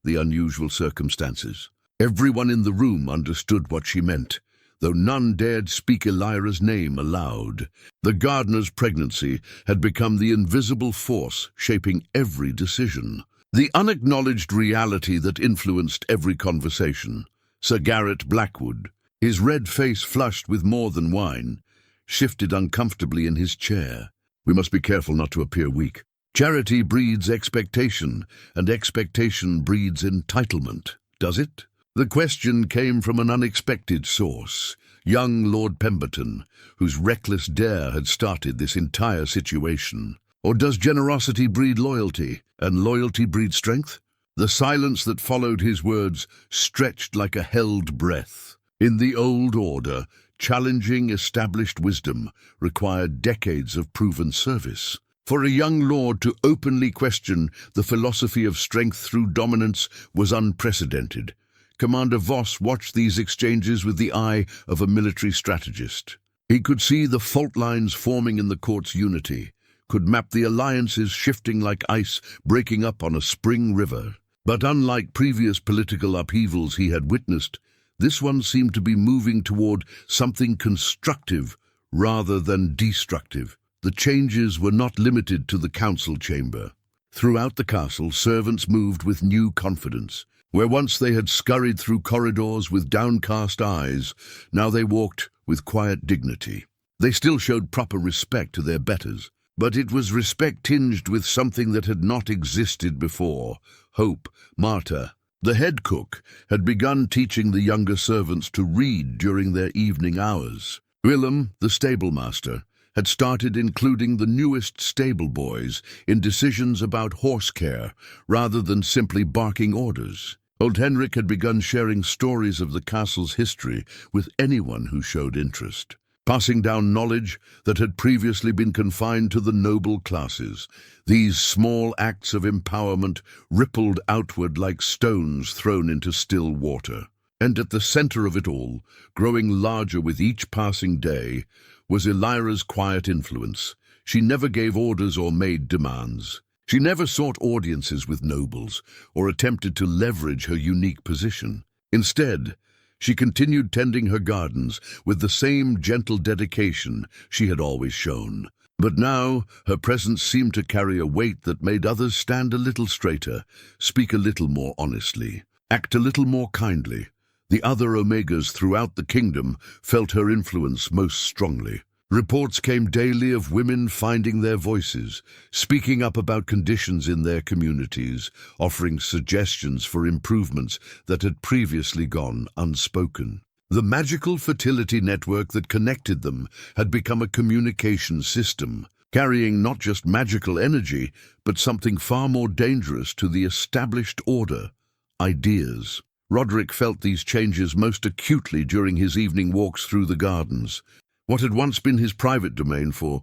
S1: The unusual circumstances. Everyone in the room understood what she meant, though none dared speak Elira's name aloud. The gardener's pregnancy had become the invisible force shaping every decision. The unacknowledged reality that influenced every conversation. Sir Garrett Blackwood, his red face flushed with more than wine, shifted uncomfortably in his chair. We must be careful not to appear weak. Charity breeds expectation, and expectation breeds entitlement, does it? The question came from an unexpected source, young Lord Pemberton, whose reckless dare had started this entire situation. Or does generosity breed loyalty, and loyalty breed strength? The silence that followed his words stretched like a held breath. In the old order, challenging established wisdom required decades of proven service. For a young lord to openly question the philosophy of strength through dominance was unprecedented. Commander Voss watched these exchanges with the eye of a military strategist. He could see the fault lines forming in the court's unity, could map the alliances shifting like ice breaking up on a spring river. But unlike previous political upheavals he had witnessed, this one seemed to be moving toward something constructive rather than destructive. The changes were not limited to the council chamber. Throughout the castle, servants moved with new confidence. Where once they had scurried through corridors with downcast eyes, now they walked with quiet dignity. They still showed proper respect to their betters, but it was respect tinged with something that had not existed before: hope. Marta, the head cook, had begun teaching the younger servants to read during their evening hours. Willem, the stablemaster, had started including the newest stable boys in decisions about horse care rather than simply barking orders. Old Henrik had begun sharing stories of the castle's history with anyone who showed interest, passing down knowledge that had previously been confined to the noble classes. These small acts of empowerment rippled outward like stones thrown into still water. And at the center of it all, growing larger with each passing day, was Elira's quiet influence. She never gave orders or made demands. She never sought audiences with nobles or attempted to leverage her unique position. Instead, she continued tending her gardens with the same gentle dedication she had always shown. But now, her presence seemed to carry a weight that made others stand a little straighter, speak a little more honestly, act a little more kindly. The other Omegas throughout the kingdom felt her influence most strongly. Reports came daily of women finding their voices, speaking up about conditions in their communities, offering suggestions for improvements that had previously gone unspoken. The magical fertility network that connected them had become a communication system, carrying not just magical energy, but something far more dangerous to the established order: ideas. Roderic felt these changes most acutely during his evening walks through the gardens. What had once been his private domain for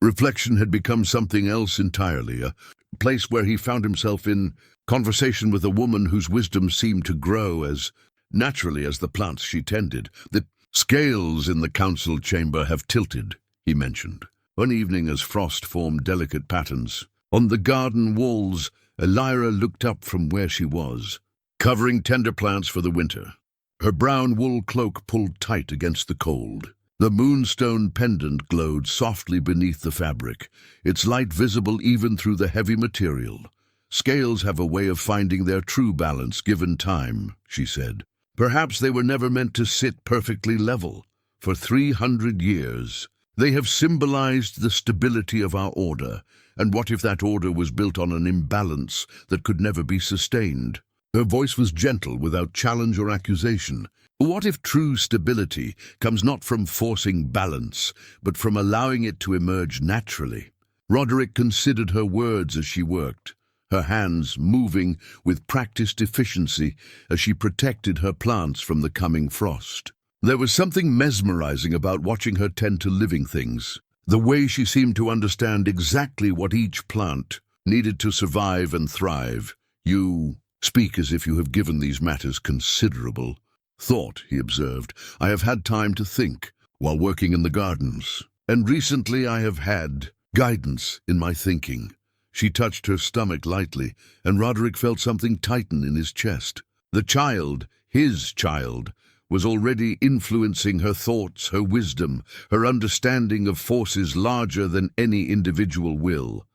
S1: reflection had become something else entirely, a place where he found himself in conversation with a woman whose wisdom seemed to grow as naturally as the plants she tended. "The scales in the council chamber have tilted," he mentioned. One evening, as frost formed delicate patterns on the garden walls, Elira looked up from where she was, covering tender plants for the winter. Her brown wool cloak pulled tight against the cold. The moonstone pendant glowed softly beneath the fabric, its light visible even through the heavy material. "Scales have a way of finding their true balance given time," she said. "Perhaps they were never meant to sit perfectly level. For 300 years, they have symbolized the stability of our order, and what if that order was built on an imbalance that could never be sustained? Her voice was gentle, without challenge or accusation. What if true stability comes not from forcing balance, but from allowing it to emerge naturally? Roderic considered her words as she worked, her hands moving with practiced efficiency as she protected her plants from the coming frost. There was something mesmerizing about watching her tend to living things, the way she seemed to understand exactly what each plant needed to survive and thrive. "You speak as if you have given these matters considerable thought," he observed. "I have had time to think while working in the gardens, and recently I have had guidance in my thinking." She touched her stomach lightly, and Roderic felt something tighten in his chest. The child, his child, was already influencing her thoughts, her wisdom, her understanding of forces larger than any individual will.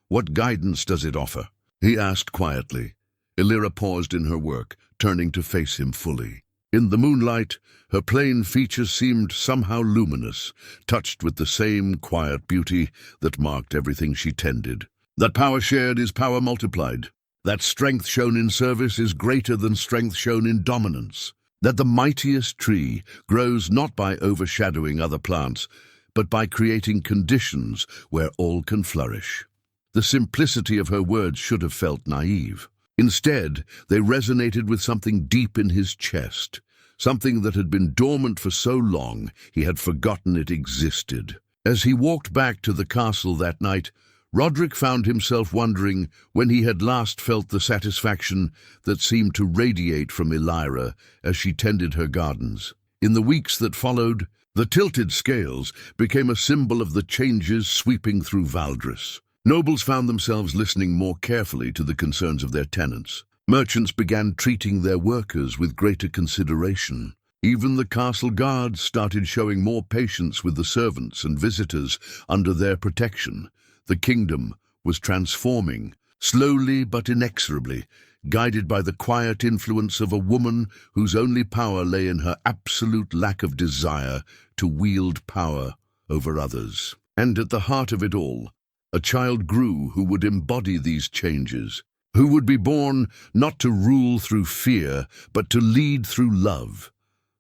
S1: "What guidance does it offer?" he asked quietly. Elira paused in her work, turning to face him fully. In the moonlight, her plain features seemed somehow luminous, touched with the same quiet beauty that marked everything she tended. "That power shared is power multiplied. That strength shown in service is greater than strength shown in dominance. That the mightiest tree grows not by overshadowing other plants, but by creating conditions where all can flourish." The simplicity of her words should have felt naive. Instead, they resonated with something deep in his chest, something that had been dormant for so long he had forgotten it existed. As he walked back to the castle that night, Roderic found himself wondering when he had last felt the satisfaction that seemed to radiate from Elira as she tended her gardens. In the weeks that followed, the tilted scales became a symbol of the changes sweeping through Valdris. Nobles found themselves listening more carefully to the concerns of their tenants. Merchants began treating their workers with greater consideration. Even the castle guards started showing more patience with the servants and visitors under their protection. The kingdom was transforming, slowly but inexorably, guided by the quiet influence of a woman whose only power lay in her absolute lack of desire to wield power over others. And at the heart of it all, a child grew who would embody these changes, who would be born not to rule through fear, but to lead through love.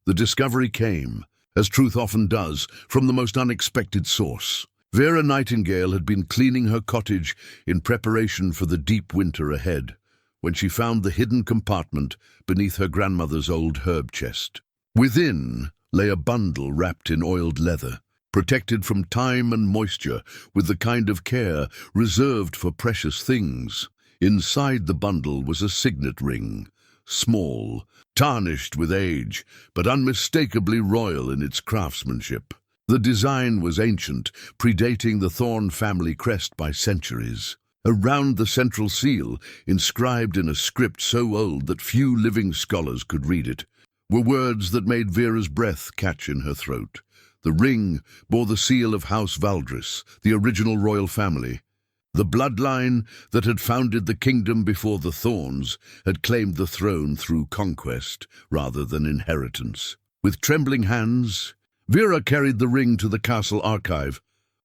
S1: The discovery came, as truth often does, from the most unexpected source. Vera Nightingale had been cleaning her cottage in preparation for the deep winter ahead, when she found the hidden compartment beneath her grandmother's old herb chest. Within lay a bundle wrapped in oiled leather, protected from time and moisture with the kind of care reserved for precious things. Inside the bundle was a signet ring, small, tarnished with age, but unmistakably royal in its craftsmanship. The design was ancient, predating the Thorn family crest by centuries. Around the central seal, inscribed in a script so old that few living scholars could read it, were words that made Vera's breath catch in her throat. The ring bore the seal of House Valdris, the original royal family. The bloodline that had founded the kingdom before the Thorns had claimed the throne through conquest rather than inheritance. With trembling hands, Vera carried the ring to the castle archive,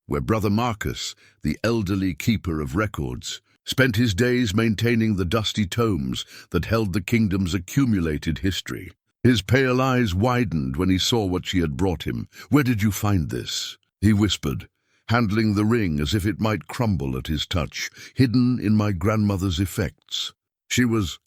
S1: where Brother Marcus, the elderly keeper of records, spent his days maintaining the dusty tomes that held the kingdom's accumulated history. His pale eyes widened when he saw what she had brought him. "Where did you find this?" he whispered, handling the ring as if it might crumble at his touch. "Hidden in my grandmother's effects." She was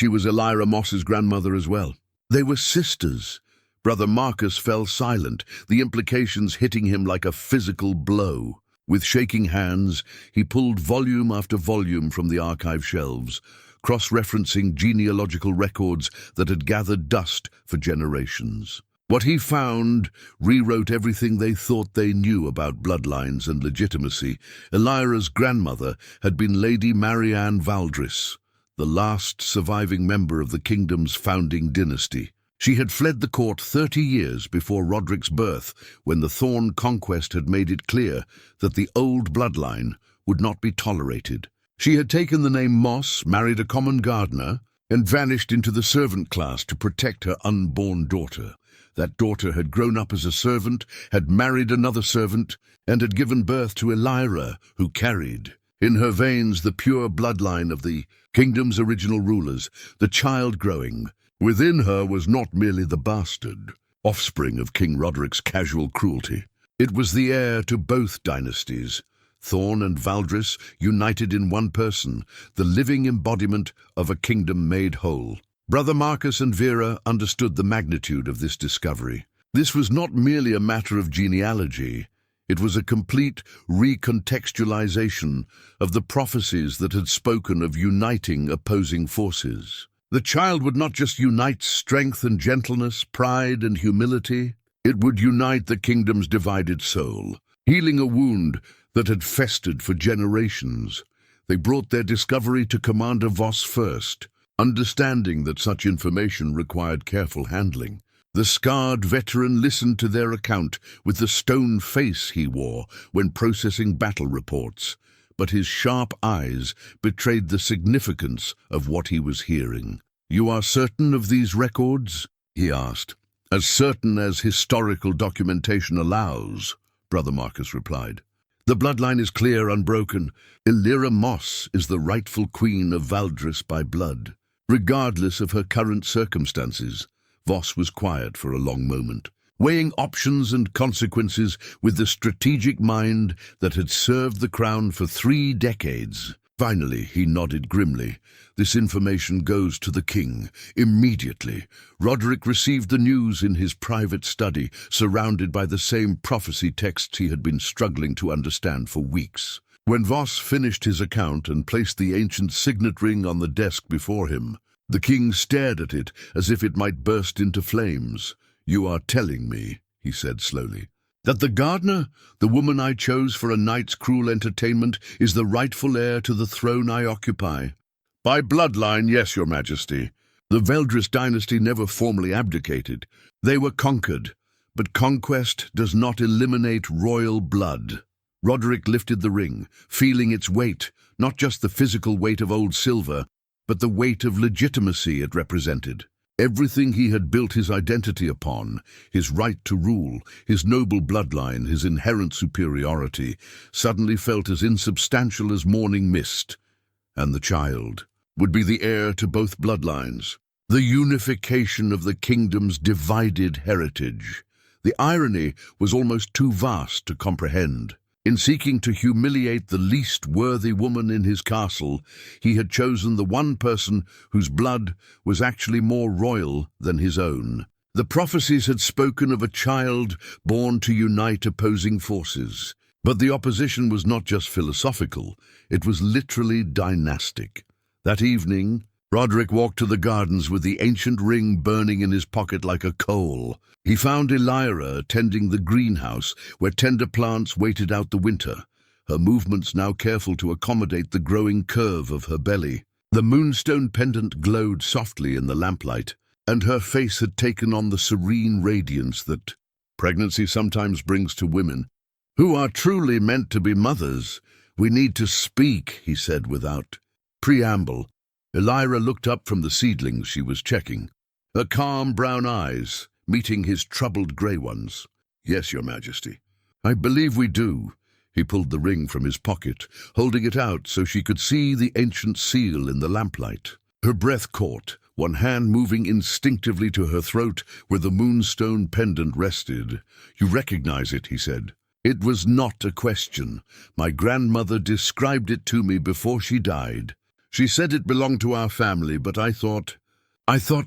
S1: Elira Moss's grandmother as well. They were sisters. Brother Marcus fell silent, the implications hitting him like a physical blow. With shaking hands, he pulled volume after volume from the archive shelves, cross-referencing genealogical records that had gathered dust for generations. What he found rewrote everything they thought they knew about bloodlines and legitimacy. Elira's grandmother had been Lady Marianne Valdris, the last surviving member of the kingdom's founding dynasty. She had fled the court 30 years before Roderic's birth, when the Thorn conquest had made it clear that the old bloodline would not be tolerated. She had taken the name Moss, married a common gardener, and vanished into the servant class to protect her unborn daughter. That daughter had grown up as a servant, had married another servant, and had given birth to Elira, who carried In her veins, the pure bloodline of the kingdom's original rulers, the child growing. Within her was not merely the bastard, offspring of King Roderic's casual cruelty. It was the heir to both dynasties, Thorn and Valdris united in one person, the living embodiment of a kingdom made whole. Brother Marcus and Vera understood the magnitude of this discovery. This was not merely a matter of genealogy. It was a complete recontextualization of the prophecies that had spoken of uniting opposing forces. The child would not just unite strength and gentleness, pride and humility. It would unite the kingdom's divided soul, healing a wound that had festered for generations. They brought their discovery to Commander Voss first, understanding that such information required careful handling. The scarred veteran listened to their account with the stone face he wore when processing battle reports, but his sharp eyes betrayed the significance of what he was hearing. "You are certain of these records?" he asked. "As certain as historical documentation allows," Brother Marcus replied. "The bloodline is clear, unbroken. Elira Moss is the rightful queen of Valdris by blood. Regardless of her current circumstances." Voss was quiet for a long moment, weighing options and consequences with the strategic mind that had served the crown for 3 decades. Finally, he nodded grimly. "This information goes to the king, immediately." Roderic received the news in his private study, surrounded by the same prophecy texts he had been struggling to understand for weeks. When Voss finished his account and placed the ancient signet ring on the desk before him, the king stared at it as if it might burst into flames. "You are telling me," he said slowly, "that the gardener, the woman I chose for a night's cruel entertainment, is the rightful heir to the throne I occupy?" "By bloodline, yes, your majesty. The Valdris dynasty never formally abdicated. They were conquered, but conquest does not eliminate royal blood." Roderic lifted the ring, feeling its weight, not just the physical weight of old silver, but the weight of legitimacy it represented. Everything he had built his identity upon, his right to rule, his noble bloodline, his inherent superiority, suddenly felt as insubstantial as morning mist. And the child would be the heir to both bloodlines. The unification of the kingdom's divided heritage. The irony was almost too vast to comprehend. In seeking to humiliate the least worthy woman in his castle, he had chosen the one person whose blood was actually more royal than his own. The prophecies had spoken of a child born to unite opposing forces. But the opposition was not just philosophical, it was literally dynastic. That evening, Roderic walked to the gardens with the ancient ring burning in his pocket like a coal. He found Elira tending the greenhouse where tender plants waited out the winter, her movements now careful to accommodate the growing curve of her belly. The moonstone pendant glowed softly in the lamplight, and her face had taken on the serene radiance that pregnancy sometimes brings to women who are truly meant to be mothers. "We need to speak," he said without preamble. Elira looked up from the seedlings she was checking, her calm brown eyes meeting his troubled grey ones. "Yes, your majesty." "I believe we do." He pulled the ring from his pocket, holding it out so she could see the ancient seal in the lamplight. Her breath caught, one hand moving instinctively to her throat where the moonstone pendant rested. "You recognize it," he said. "It was not a question. My grandmother described it to me before she died. She said it belonged to our family, but I thought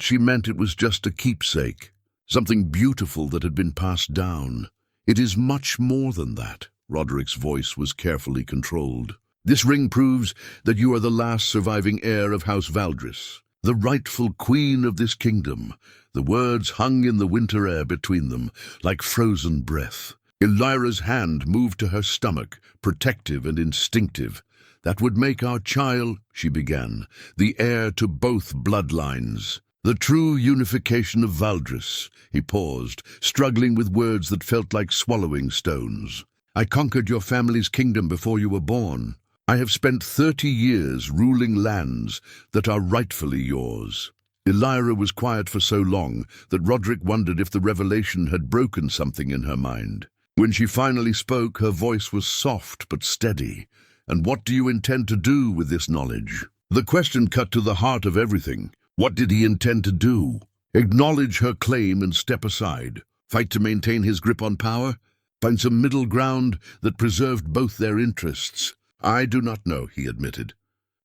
S1: she meant it was just a keepsake, something beautiful that had been passed down. It is much more than that." Roderic's voice was carefully controlled. "This ring proves that you are the last surviving heir of House Valdris, the rightful queen of this kingdom." The words hung in the winter air between them, like frozen breath. Elira's hand moved to her stomach, protective and instinctive. "That would make our child," she began, "the heir to both bloodlines. The true unification of Valdris." He paused, struggling with words that felt like swallowing stones. "I conquered your family's kingdom before you were born. I have spent 30 years ruling lands that are rightfully yours." Elira was quiet for so long that Roderic wondered if the revelation had broken something in her mind. When she finally spoke, her voice was soft but steady. And what do you intend to do with this knowledge? The question cut to the heart of everything. What did he intend to do? Acknowledge her claim and step aside? Fight to maintain his grip on power? Find some middle ground that preserved both their interests? I do not know, he admitted.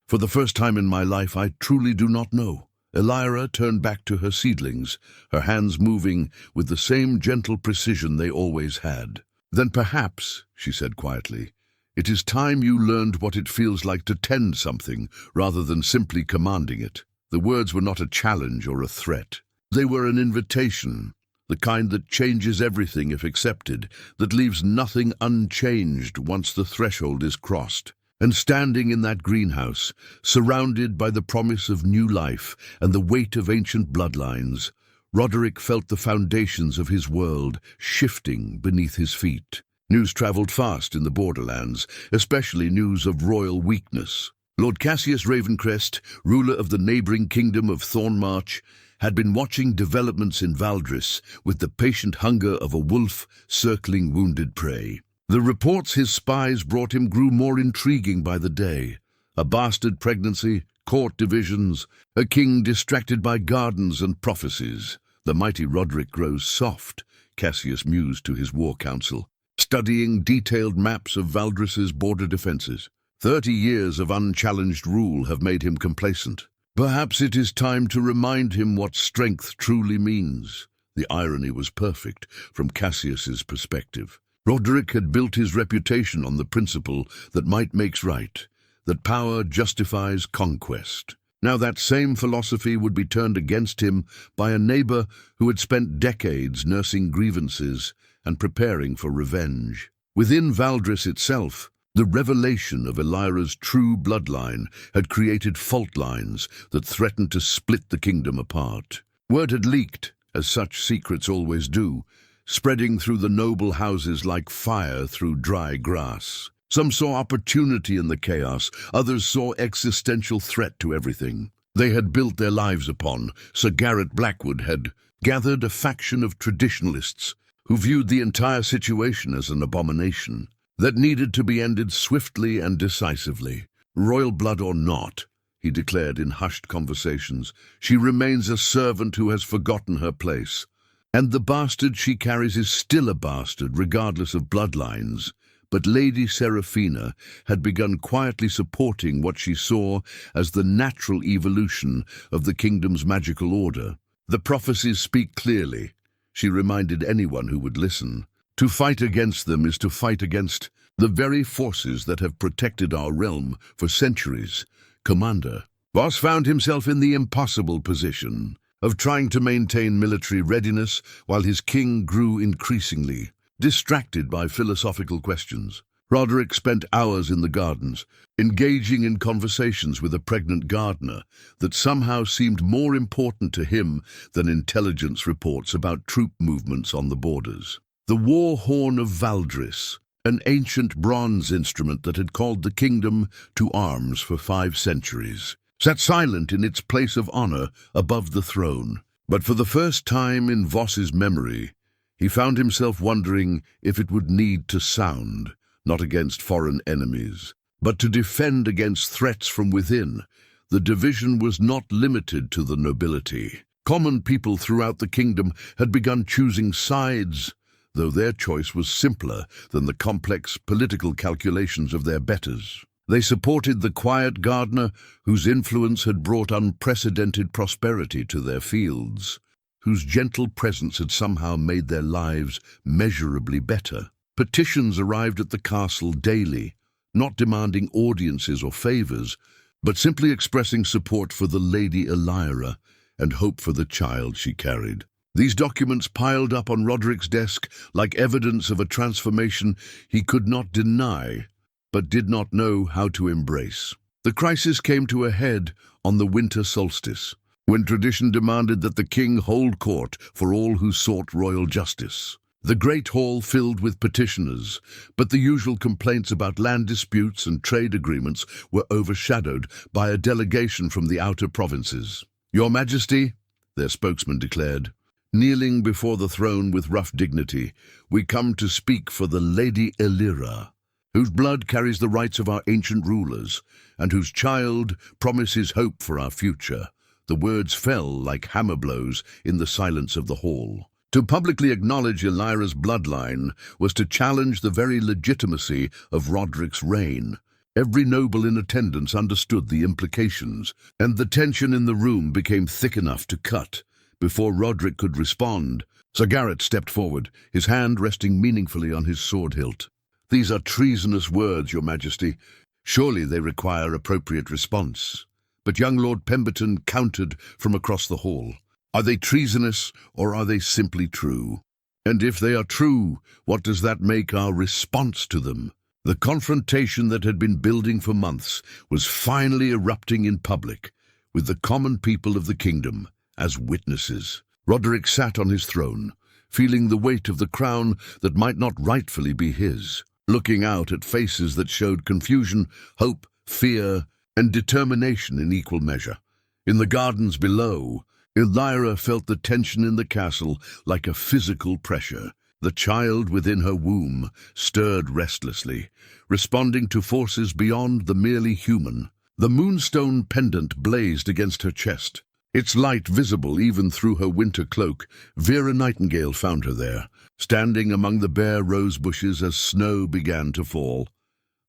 S1: For the first time in my life, I truly do not know. Elira turned back to her seedlings, her hands moving with the same gentle precision they always had. Then perhaps, she said quietly, it is time you learned what it feels like to tend something rather than simply commanding it. The words were not a challenge or a threat. They were an invitation, the kind that changes everything if accepted, that leaves nothing unchanged once the threshold is crossed. And standing in that greenhouse, surrounded by the promise of new life and the weight of ancient bloodlines, Roderic felt the foundations of his world shifting beneath his feet. News traveled fast in the borderlands, especially news of royal weakness. Lord Cassius Ravencrest, ruler of the neighboring kingdom of Thornmarch, had been watching developments in Valdris with the patient hunger of a wolf circling wounded prey. The reports his spies brought him grew more intriguing by the day. A bastard pregnancy, court divisions, a king distracted by gardens and prophecies. The mighty Roderic grows soft, Cassius mused to his war council, studying detailed maps of Valdris's border defenses. 30 years of unchallenged rule have made him complacent. Perhaps it is time to remind him what strength truly means. The irony was perfect from Cassius's perspective. Roderic had built his reputation on the principle that might makes right, that power justifies conquest. Now that same philosophy would be turned against him by a neighbor who had spent decades nursing grievances and preparing for revenge. Within Valdris itself, the revelation of Elira's true bloodline had created fault lines that threatened to split the kingdom apart. Word had leaked, as such secrets always do, spreading through the noble houses like fire through dry grass. Some saw opportunity in the chaos, others saw existential threat to everything they had built their lives upon. Sir Garrett Blackwood had gathered a faction of traditionalists who viewed the entire situation as an abomination that needed to be ended swiftly and decisively. Royal blood or not, he declared in hushed conversations, she remains a servant who has forgotten her place. And the bastard she carries is still a bastard, regardless of bloodlines. But Lady Seraphina had begun quietly supporting what she saw as the natural evolution of the kingdom's magical order. The prophecies speak clearly, she reminded anyone who would listen. To fight against them is to fight against the very forces that have protected our realm for centuries. Commander Voss found himself in the impossible position of trying to maintain military readiness while his king grew increasingly distracted by philosophical questions. Roderic spent hours in the gardens, engaging in conversations with a pregnant gardener that somehow seemed more important to him than intelligence reports about troop movements on the borders. The war horn of Valdris, an ancient bronze instrument that had called the kingdom to arms for 5 centuries, sat silent in its place of honor above the throne. But for the first time in Voss's memory, he found himself wondering if it would need to sound, not against foreign enemies, but to defend against threats from within. The division was not limited to the nobility. Common people throughout the kingdom had begun choosing sides, though their choice was simpler than the complex political calculations of their betters. They supported the quiet gardener whose influence had brought unprecedented prosperity to their fields, whose gentle presence had somehow made their lives measurably better. Petitions arrived at the castle daily, not demanding audiences or favors, but simply expressing support for the Lady Elira and hope for the child she carried. These documents piled up on Roderic's desk like evidence of a transformation he could not deny, but did not know how to embrace. The crisis came to a head on the winter solstice, when tradition demanded that the king hold court for all who sought royal justice. The great hall filled with petitioners, but the usual complaints about land disputes and trade agreements were overshadowed by a delegation from the outer provinces. "Your Majesty," their spokesman declared, "kneeling before the throne with rough dignity, we come to speak for the Lady Elira, whose blood carries the rights of our ancient rulers, and whose child promises hope for our future." The words fell like hammer blows in the silence of the hall. To publicly acknowledge Elira's bloodline was to challenge the very legitimacy of Roderic's reign. Every noble in attendance understood the implications, and the tension in the room became thick enough to cut. Before Roderic could respond, Sir Garrett stepped forward, his hand resting meaningfully on his sword hilt. "These are treasonous words, Your Majesty. Surely they require appropriate response." But young Lord Pemberton countered from across the hall. "Are they treasonous, or are they simply true? And if they are true, what does that make our response to them?" The confrontation that had been building for months was finally erupting in public, with the common people of the kingdom as witnesses. Roderic sat on his throne, feeling the weight of the crown that might not rightfully be his, looking out at faces that showed confusion, hope, fear, and determination in equal measure. In the gardens below, Elira felt the tension in the castle like a physical pressure. The child within her womb stirred restlessly, responding to forces beyond the merely human. The moonstone pendant blazed against her chest, its light visible even through her winter cloak. Vera Nightingale found her there, standing among the bare rose bushes as snow began to fall.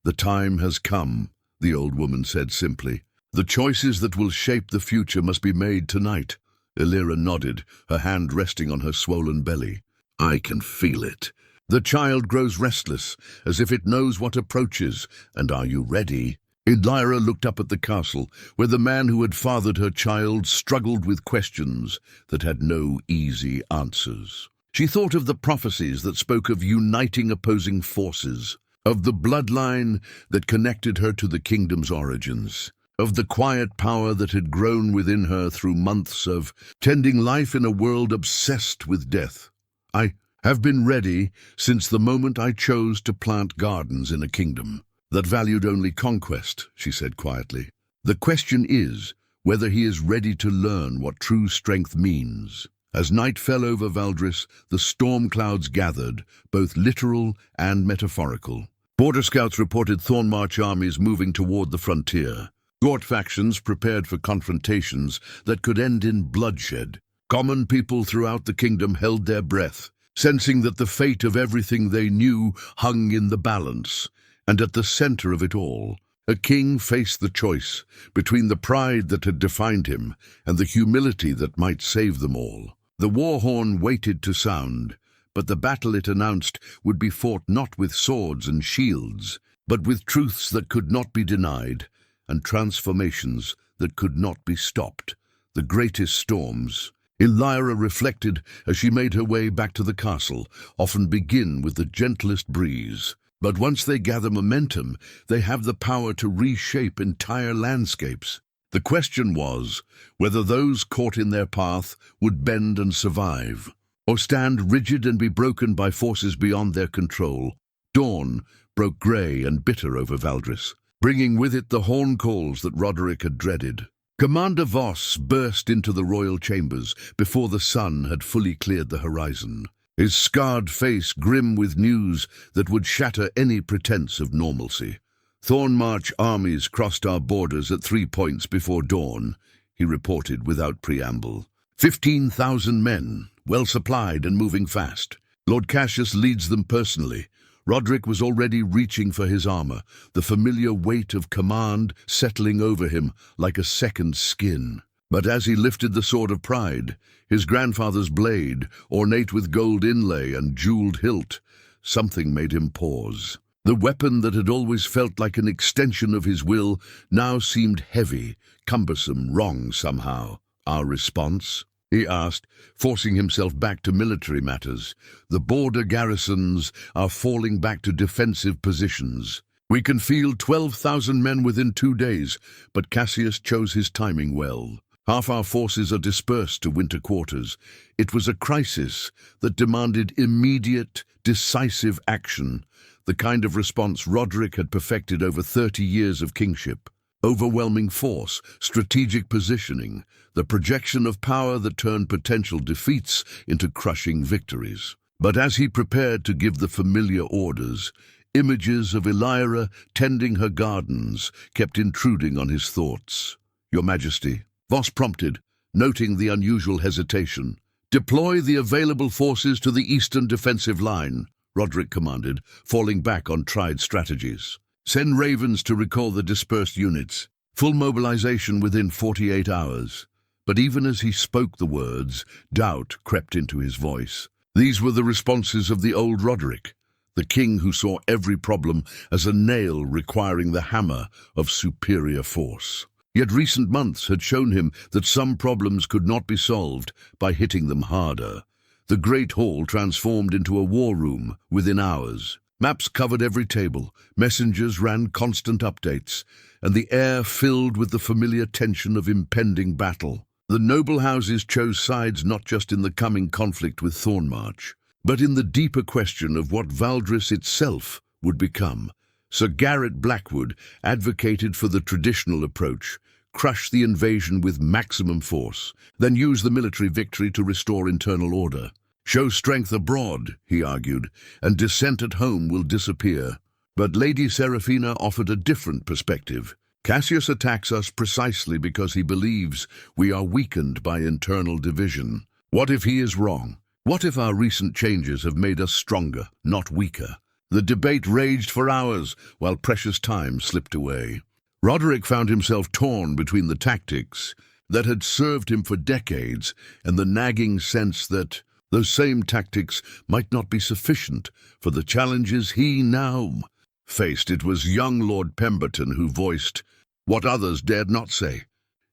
S1: "The time has come," the old woman said simply. "The choices that will shape the future must be made tonight." Elira nodded, her hand resting on her swollen belly. "I can feel it." The child grows restless, as if it knows what approaches. "And are you ready?" Elira looked up at the castle, where the man who had fathered her child struggled with questions that had no easy answers. She thought of the prophecies that spoke of uniting opposing forces, of the bloodline that connected her to the kingdom's origins, of the quiet power that had grown within her through months of tending life in a world obsessed with death. "I have been ready since the moment I chose to plant gardens in a kingdom that valued only conquest," she said quietly. "The question is whether he is ready to learn what true strength means." As night fell over Valdris, the storm clouds gathered, both literal and metaphorical. Border scouts reported Thornmarch armies moving toward the frontier. Gort factions prepared for confrontations that could end in bloodshed. Common people throughout the kingdom held their breath, sensing that the fate of everything they knew hung in the balance. And at the center of it all, a king faced the choice between the pride that had defined him and the humility that might save them all. The war horn waited to sound, but the battle it announced would be fought not with swords and shields, but with truths that could not be denied and transformations that could not be stopped. The greatest storms, Elira reflected as she made her way back to the castle, often begin with the gentlest breeze. But once they gather momentum, they have the power to reshape entire landscapes. The question was whether those caught in their path would bend and survive, or stand rigid and be broken by forces beyond their control. Dawn broke grey and bitter over Valdris, bringing with it the horn calls that Roderic had dreaded. Commander Voss burst into the royal chambers before the sun had fully cleared the horizon, his scarred face grim with news that would shatter any pretense of normalcy. "Thornmarch armies crossed our borders at 3 points before dawn," he reported without preamble. 15,000 men, well supplied and moving fast. Lord Cassius leads them personally. Roderic was already reaching for his armor, the familiar weight of command settling over him like a second skin. But as he lifted the sword of pride, his grandfather's blade, ornate with gold inlay and jeweled hilt, something made him pause. The weapon that had always felt like an extension of his will now seemed heavy, cumbersome, wrong somehow. "Our response?" he asked, forcing himself back to military matters. "The border garrisons are falling back to defensive positions. We can field 12,000 men within 2 days, but Cassius chose his timing well. Half our forces are dispersed to winter quarters." It was a crisis that demanded immediate, decisive action, the kind of response Roderic had perfected over 30 years of kingship. Overwhelming force, strategic positioning, the projection of power that turned potential defeats into crushing victories. But as he prepared to give the familiar orders, Images of Elira tending her gardens kept intruding on his thoughts. "Your Majesty," Voss prompted, noting the unusual hesitation. "Deploy the available forces to the eastern defensive line," Roderic commanded, falling back on tried strategies. "Send ravens to recall the dispersed units. Full mobilization within 48 hours. But even as he spoke the words, doubt crept into his voice. These were the responses of the old Roderic, the king who saw every problem as a nail requiring the hammer of superior force. Yet recent months had shown him that some problems could not be solved by hitting them harder. The Great Hall transformed into a war room within hours. Maps covered every table, messengers ran constant updates, and the air filled with the familiar tension of impending battle. The noble houses chose sides not just in the coming conflict with Thornmarch, but in the deeper question of what Valdris itself would become. Sir Garrett Blackwood advocated for the traditional approach, crush the invasion with maximum force, then use the military victory to restore internal order. Show strength abroad, he argued, and dissent at home will disappear. But Lady Seraphina offered a different perspective. Cassius attacks us precisely because he believes we are weakened by internal division. What if he is wrong? What if our recent changes have made us stronger, not weaker? The debate raged for hours, while precious time slipped away. Roderic found himself torn between the tactics that had served him for decades and the nagging sense that those same tactics might not be sufficient for the challenges he now faced. It was young Lord Pemberton who voiced what others dared not say.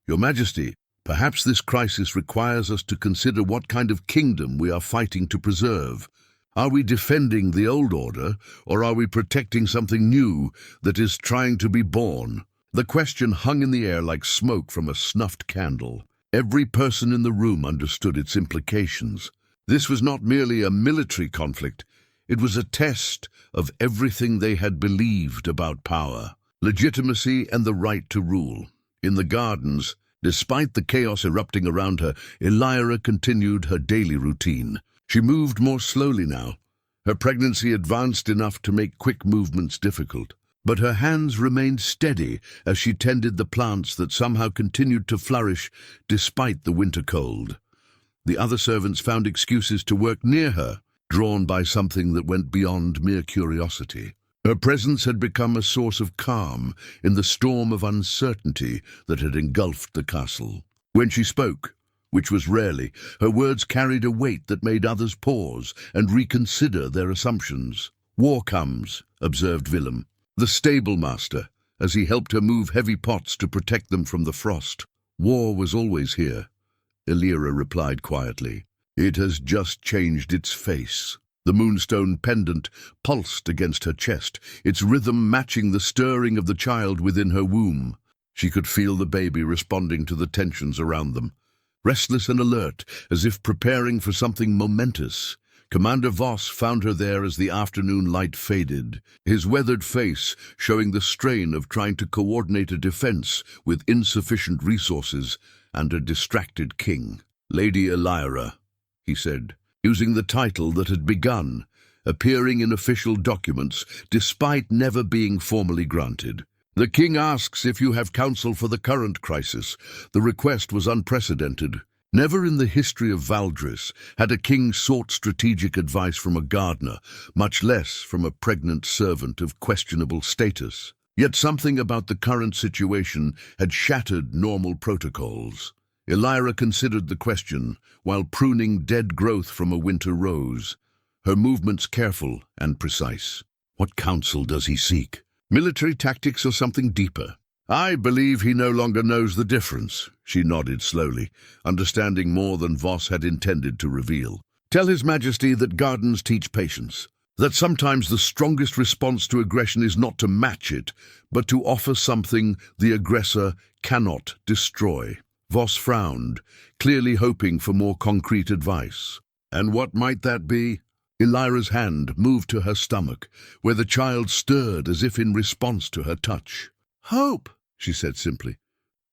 S1: "Your Majesty, perhaps this crisis requires us to consider what kind of kingdom we are fighting to preserve. Are we defending the old order, or are we protecting something new that is trying to be born?" The question hung in the air like smoke from a snuffed candle. Every person in the room understood its implications. This was not merely a military conflict. It was a test of everything they had believed about power, legitimacy, and the right to rule. In the gardens, despite the chaos erupting around her, Elira continued her daily routine. She moved more slowly now. Her pregnancy advanced enough to make quick movements difficult. But her hands remained steady as she tended the plants that somehow continued to flourish despite the winter cold. The other servants found excuses to work near her, drawn by something that went beyond mere curiosity. Her presence had become a source of calm in the storm of uncertainty that had engulfed the castle. When she spoke, which was rarely, her words carried a weight that made others pause and reconsider their assumptions. "War comes," observed Willem, the stable master, as he helped her move heavy pots to protect them from the frost. "War was always here," Elira replied quietly. "It has just changed its face." The moonstone pendant pulsed against her chest, its rhythm matching the stirring of the child within her womb. She could feel the baby responding to the tensions around them, restless and alert, as if preparing for something momentous. Commander Voss found her there as the afternoon light faded, his weathered face showing the strain of trying to coordinate a defense with insufficient resources and a distracted king. "Lady Elira," he said, using the title that had begun, appearing in official documents despite never being formally granted. "The king asks if you have counsel for the current crisis." The request was unprecedented. Never in the history of Valdris had a king sought strategic advice from a gardener, much less from a pregnant servant of questionable status. Yet something about the current situation had shattered normal protocols. Elira considered the question while pruning dead growth from a winter rose, her movements careful and precise. "What counsel does he seek? Military tactics or something deeper?" "I believe he no longer knows the difference," she nodded slowly, understanding more than Voss had intended to reveal. "Tell His Majesty that gardens teach patience, that sometimes the strongest response to aggression is not to match it, but to offer something the aggressor cannot destroy." Voss frowned, clearly hoping for more concrete advice. "And what might that be?" Elira's hand moved to her stomach, where the child stirred as if in response to her touch. "Hope," she said simply.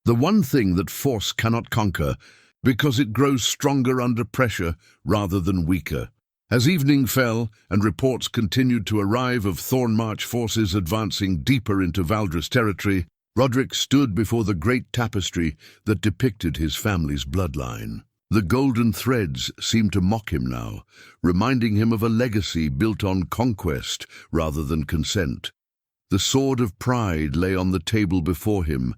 S1: "The one thing that force cannot conquer, because it grows stronger under pressure rather than weaker." As evening fell and reports continued to arrive of Thornmarch forces advancing deeper into Valdris territory, Roderic stood before the great tapestry that depicted his family's bloodline. The golden threads seemed to mock him now, reminding him of a legacy built on conquest rather than consent. The sword of pride lay on the table before him,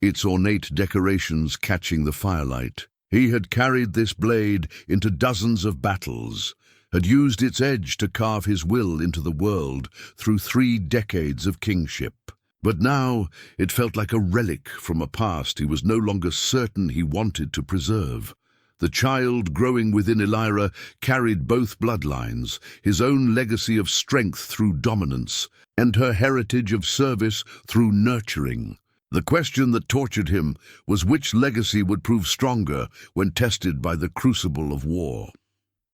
S1: its ornate decorations catching the firelight. He had carried this blade into dozens of battles, had used its edge to carve his will into the world through 3 decades of kingship. But now it felt like a relic from a past he was no longer certain he wanted to preserve. The child growing within Elira carried both bloodlines, his own legacy of strength through dominance, and her heritage of service through nurturing. The question that tortured him was which legacy would prove stronger when tested by the crucible of war.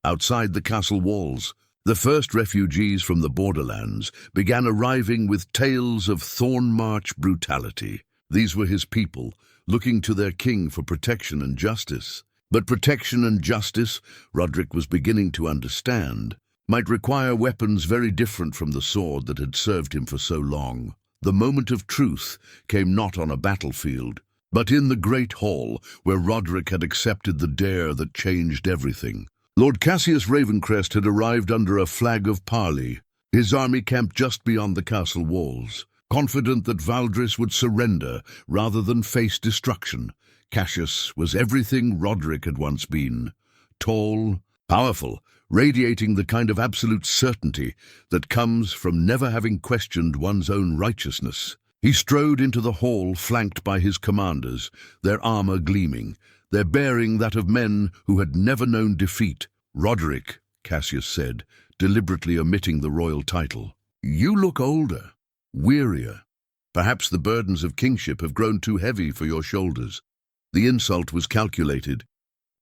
S1: Outside the castle walls, the first refugees from the borderlands began arriving with tales of Thornmarch brutality. These were his people, looking to their king for protection and justice. But protection and justice, Roderic was beginning to understand, might require weapons very different from the sword that had served him for so long. The moment of truth came not on a battlefield, but in the great hall where Roderic had accepted the dare that changed everything. Lord Cassius Ravencrest had arrived under a flag of parley, his army camped just beyond the castle walls, confident that Valdris would surrender rather than face destruction. Cassius was everything Roderic had once been, tall, powerful, radiating the kind of absolute certainty that comes from never having questioned one's own righteousness. He strode into the hall flanked by his commanders, their armor gleaming, their bearing that of men who had never known defeat. "Roderic," Cassius said, deliberately omitting the royal title. "You look older, wearier. Perhaps the burdens of kingship have grown too heavy for your shoulders." The insult was calculated,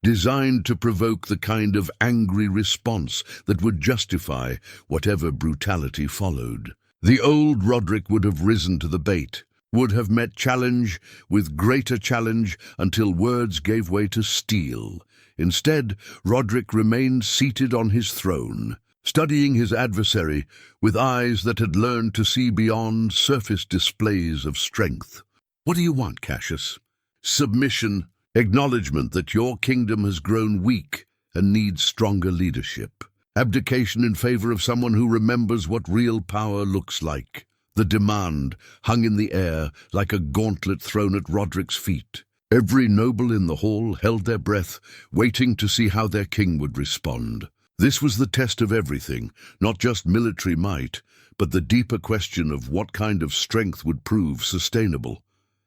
S1: designed to provoke the kind of angry response that would justify whatever brutality followed. The old Roderic would have risen to the bait, would have met challenge with greater challenge until words gave way to steel. Instead, Roderic remained seated on his throne, studying his adversary with eyes that had learned to see beyond surface displays of strength. "What do you want, Cassius?" "Submission, acknowledgement that your kingdom has grown weak and needs stronger leadership. Abdication in favor of someone who remembers what real power looks like." The demand hung in the air like a gauntlet thrown at Roderic's feet. Every noble in the hall held their breath, waiting to see how their king would respond. This was the test of everything, not just military might, but the deeper question of what kind of strength would prove sustainable.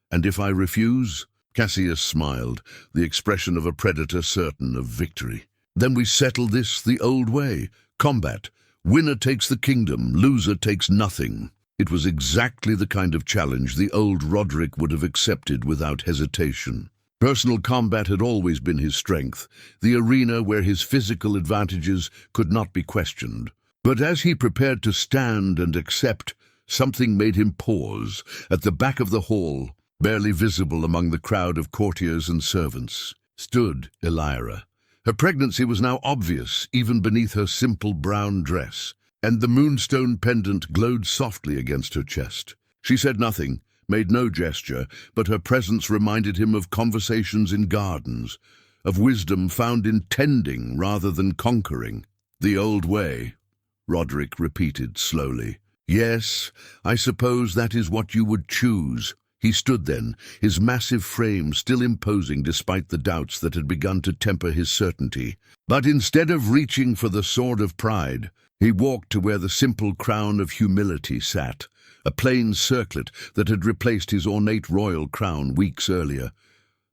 S1: "And if I refuse?" Cassius smiled, the expression of a predator certain of victory. "Then we settle this the old way. Combat. Winner takes the kingdom, loser takes nothing." It was exactly the kind of challenge the old Roderic would have accepted without hesitation. Personal combat had always been his strength, the arena where his physical advantages could not be questioned. But as he prepared to stand and accept, something made him pause. At the back of the hall, barely visible among the crowd of courtiers and servants, stood Elira. Her pregnancy was now obvious, even beneath her simple brown dress, and the moonstone pendant glowed softly against her chest. She said nothing, made no gesture, but her presence reminded him of conversations in gardens, of wisdom found in tending rather than conquering. "The old way," Roderic repeated slowly. "Yes, I suppose that is what you would choose." He stood then, his massive frame still imposing despite the doubts that had begun to temper his certainty. But instead of reaching for the sword of pride, he walked to where the simple crown of humility sat, a plain circlet that had replaced his ornate royal crown weeks earlier.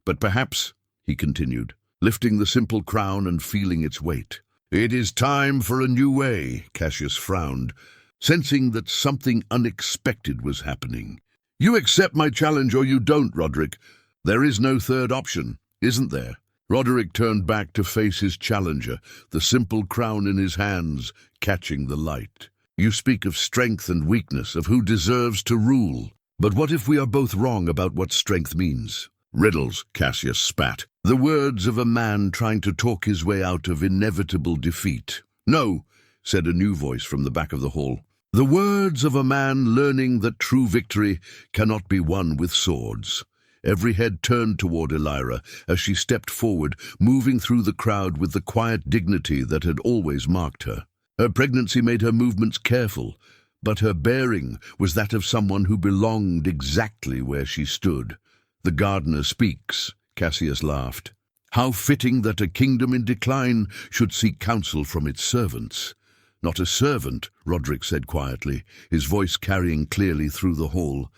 S1: "But perhaps," he continued, lifting the simple crown and feeling its weight. "It is time for a new way," Cassius frowned, sensing that something unexpected was happening. "You accept my challenge or you don't, Roderic. There is no third option, isn't there?" Roderic turned back to face his challenger, the simple crown in his hands, catching the light. "You speak of strength and weakness, of who deserves to rule. But what if we are both wrong about what strength means?" "Riddles," Cassius spat. The words of a man trying to talk his way out of inevitable defeat. "No," said a new voice from the back of the hall. "The words of a man learning that true victory cannot be won with swords." Every head turned toward Elira as she stepped forward, moving through the crowd with the quiet dignity that had always marked her. Her pregnancy made her movements careful, but her bearing was that of someone who belonged exactly where she stood. "The gardener speaks," Cassius laughed. "How fitting that a kingdom in decline should seek counsel from its servants." "Not a servant," Roderic said quietly, his voice carrying clearly through the hall.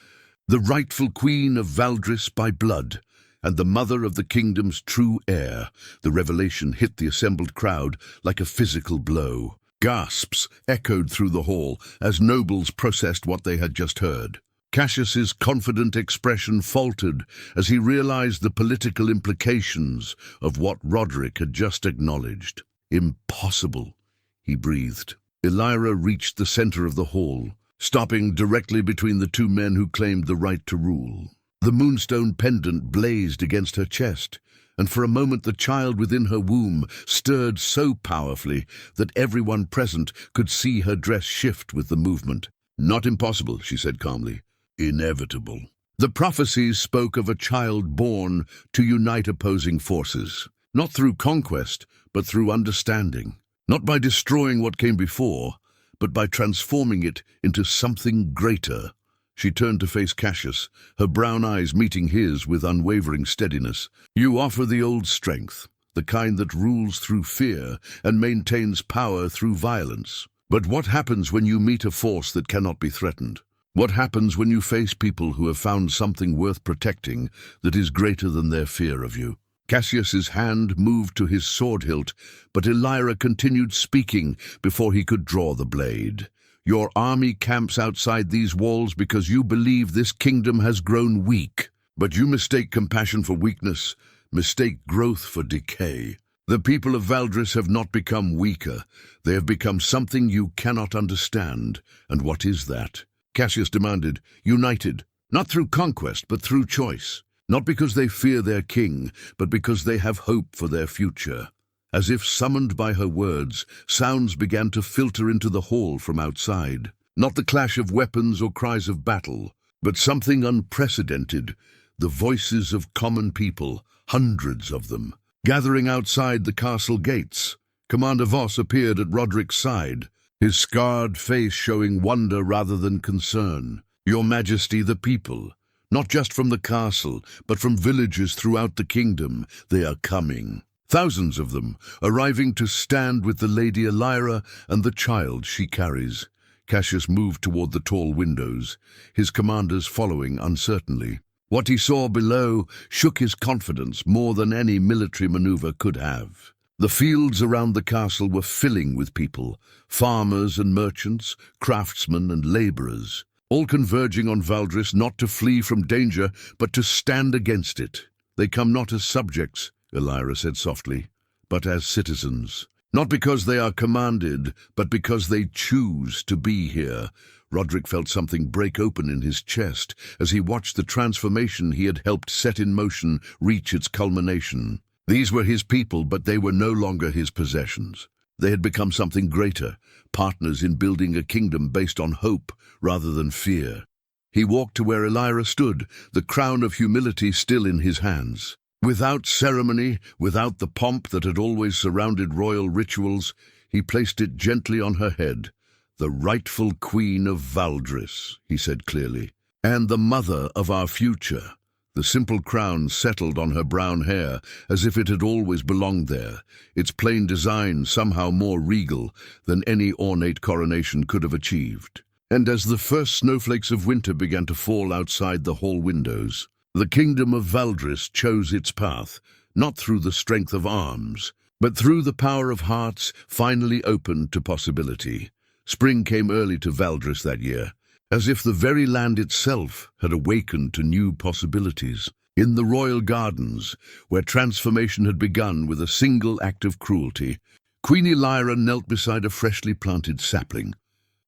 S1: "The rightful queen of Valdris by blood, and the mother of the kingdom's true heir." The revelation hit the assembled crowd like a physical blow. Gasps echoed through the hall as nobles processed what they had just heard. Cassius's confident expression faltered as he realized the political implications of what Roderic had just acknowledged. "Impossible," he breathed. Elira reached the center of the hall, stopping directly between the two men who claimed the right to rule. The moonstone pendant blazed against her chest, and for a moment the child within her womb stirred so powerfully that everyone present could see her dress shift with the movement. "Not impossible," she said calmly. "Inevitable." The prophecies spoke of a child born to unite opposing forces, not through conquest, but through understanding. Not by destroying what came before, but by transforming it into something greater. She turned to face Cassius, her brown eyes meeting his with unwavering steadiness. "You offer the old strength, the kind that rules through fear and maintains power through violence. But what happens when you meet a force that cannot be threatened? What happens when you face people who have found something worth protecting that is greater than their fear of you?" Cassius's hand moved to his sword hilt, but Elira continued speaking before he could draw the blade. "Your army camps outside these walls because you believe this kingdom has grown weak. But you mistake compassion for weakness, mistake growth for decay. The people of Valdris have not become weaker. They have become something you cannot understand. And what is that?" Cassius demanded. "United, not through conquest, but through choice. Not because they fear their king, but because they have hope for their future." As if summoned by her words, sounds began to filter into the hall from outside. Not the clash of weapons or cries of battle, but something unprecedented. The voices of common people, hundreds of them, gathering outside the castle gates. Commander Voss appeared at Roderic's side, his scarred face showing wonder rather than concern. "Your Majesty, the people, not just from the castle, but from villages throughout the kingdom, they are coming. Thousands of them, arriving to stand with the Lady Elira and the child she carries." Cassius moved toward the tall windows, his commanders following uncertainly. What he saw below shook his confidence more than any military maneuver could have. The fields around the castle were filling with people, farmers and merchants, craftsmen and laborers, all converging on Valdris not to flee from danger, but to stand against it. "They come not as subjects," Elira said softly, "but as citizens. Not because they are commanded, but because they choose to be here." Roderic felt something break open in his chest as he watched the transformation he had helped set in motion reach its culmination. These were his people, but they were no longer his possessions. They had become something greater, partners in building a kingdom based on hope rather than fear. He walked to where Elira stood, the crown of humility still in his hands. Without ceremony, without the pomp that had always surrounded royal rituals, he placed it gently on her head. "The rightful queen of Valdris," he said clearly, "and the mother of our future." The simple crown settled on her brown hair as if it had always belonged there, its plain design somehow more regal than any ornate coronation could have achieved. And as the first snowflakes of winter began to fall outside the hall windows, the kingdom of Valdris chose its path, not through the strength of arms, but through the power of hearts finally opened to possibility. Spring came early to Valdris that year, as if the very land itself had awakened to new possibilities. In the royal gardens, where transformation had begun with a single act of cruelty, Queen Elira knelt beside a freshly planted sapling,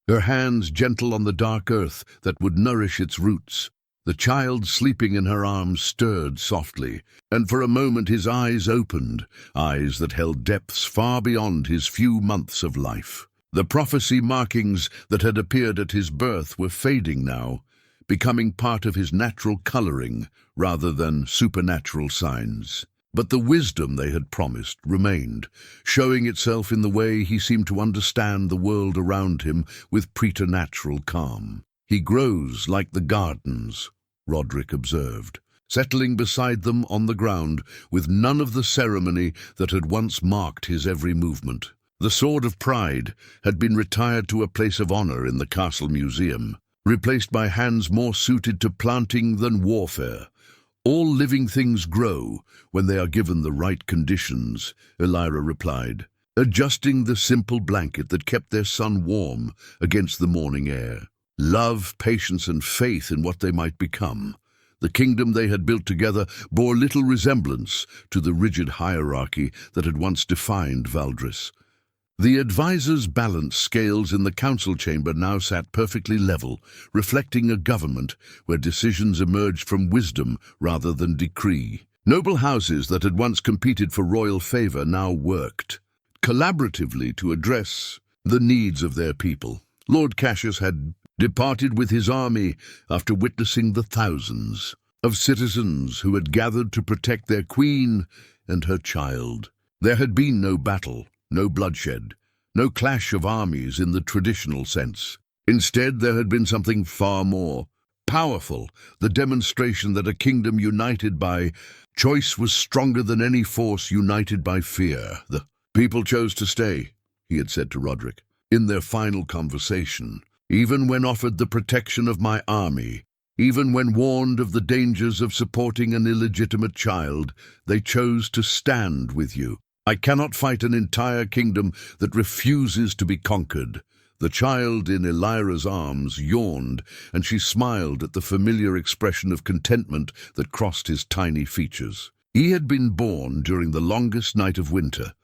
S1: her hands gentle on the dark earth that would nourish its roots. The child sleeping in her arms stirred softly, and for a moment his eyes opened, eyes that held depths far beyond his few months of life. The prophecy markings that had appeared at his birth were fading now, becoming part of his natural coloring rather than supernatural signs. But the wisdom they had promised remained, showing itself in the way he seemed to understand the world around him with preternatural calm. "He grows like the gardens," Roderic observed, settling beside them on the ground with none of the ceremony that had once marked his every movement. The Sword of Pride had been retired to a place of honor in the castle museum, replaced by hands more suited to planting than warfare. "All living things grow when they are given the right conditions," Elira replied, adjusting the simple blanket that kept their son warm against the morning air. Love, patience, and faith in what they might become. The kingdom they had built together bore little resemblance to the rigid hierarchy that had once defined Valdris. The advisors' balance scales in the council chamber now sat perfectly level, reflecting a government where decisions emerged from wisdom rather than decree. Noble houses that had once competed for royal favor now worked collaboratively to address the needs of their people. Lord Cassius had departed with his army after witnessing the thousands of citizens who had gathered to protect their queen and her child. There had been no battle, no bloodshed, no clash of armies in the traditional sense. Instead, there had been something far more powerful, the demonstration that a kingdom united by choice was stronger than any force united by fear. "The people chose to stay," he had said to Roderic, in their final conversation. "Even when offered the protection of my army, even when warned of the dangers of supporting an illegitimate child, they chose to stand with you. I cannot fight an entire kingdom that refuses to be conquered." The child in Elira's arms yawned, and she smiled at the familiar expression of contentment that crossed his tiny features. He had been born during the longest night of winter,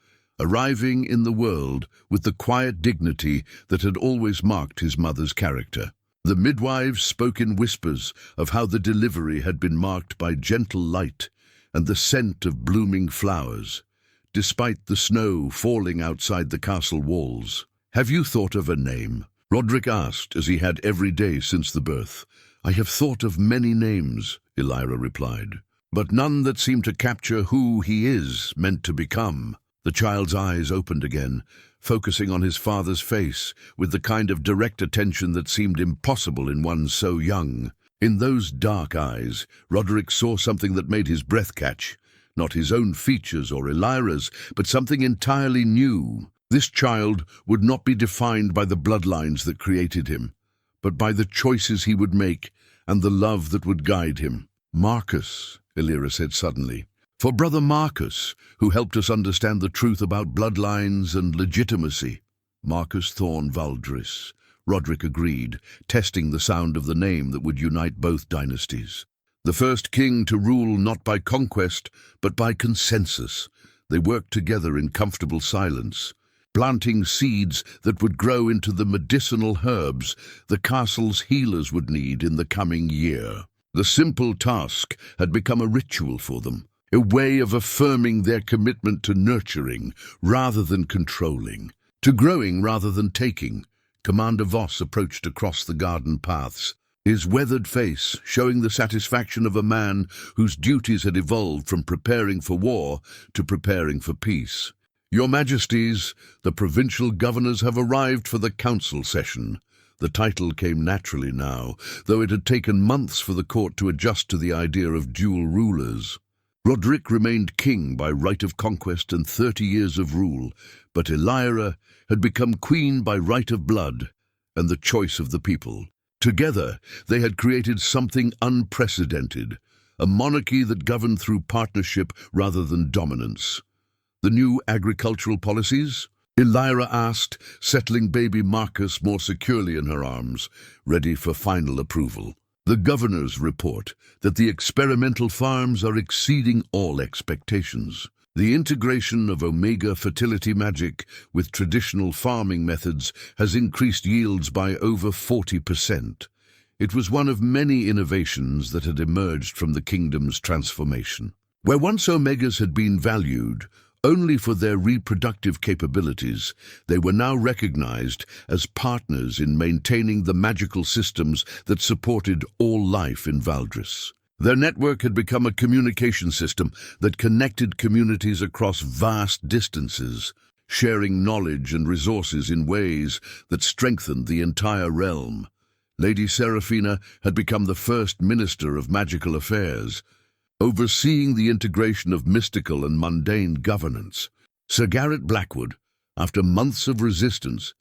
S1: arriving in the world with the quiet dignity that had always marked his mother's character. The midwives spoke in whispers of how the delivery had been marked by gentle light and the scent of blooming flowers, despite the snow falling outside the castle walls. "Have you thought of a name?" Roderic asked, as he had every day since the birth. "I have thought of many names," Elira replied, "but none that seem to capture who he is meant to become." The child's eyes opened again, focusing on his father's face with the kind of direct attention that seemed impossible in one so young. In those dark eyes, Roderic saw something that made his breath catch, not his own features or Elira's, but something entirely new. This child would not be defined by the bloodlines that created him, but by the choices he would make and the love that would guide him. "Marcus," Elira said suddenly. "For Brother Marcus, who helped us understand the truth about bloodlines and legitimacy." "Marcus Thorn Valdris," Roderic agreed, testing the sound of the name that would unite both dynasties. The first king to rule not by conquest, but by consensus. They worked together in comfortable silence, planting seeds that would grow into the medicinal herbs the castle's healers would need in the coming year. The simple task had become a ritual for them, a way of affirming their commitment to nurturing rather than controlling, to growing rather than taking. Commander Voss approached across the garden paths, his weathered face showing the satisfaction of a man whose duties had evolved from preparing for war to preparing for peace. "Your Majesties, the provincial governors have arrived for the council session." The title came naturally now, though it had taken months for the court to adjust to the idea of dual rulers. Roderic remained king by right of conquest and 30 years of rule, but Elira had become queen by right of blood and the choice of the people. Together, they had created something unprecedented, a monarchy that governed through partnership rather than dominance. "The new agricultural policies?" Elira asked, settling baby Marcus more securely in her arms, ready for final approval. "The governor's report that the experimental farms are exceeding all expectations. The integration of omega fertility magic with traditional farming methods has increased yields by over 40%. It was one of many innovations that had emerged from the kingdom's transformation. Where once Omegas had been valued only for their reproductive capabilities, they were now recognized as partners in maintaining the magical systems that supported all life in Valdris. Their network had become a communication system that connected communities across vast distances, sharing knowledge and resources in ways that strengthened the entire realm. Lady Seraphina had become the first Minister of Magical Affairs, overseeing the integration of mystical and mundane governance. Sir Garrett Blackwood, after months of resistance,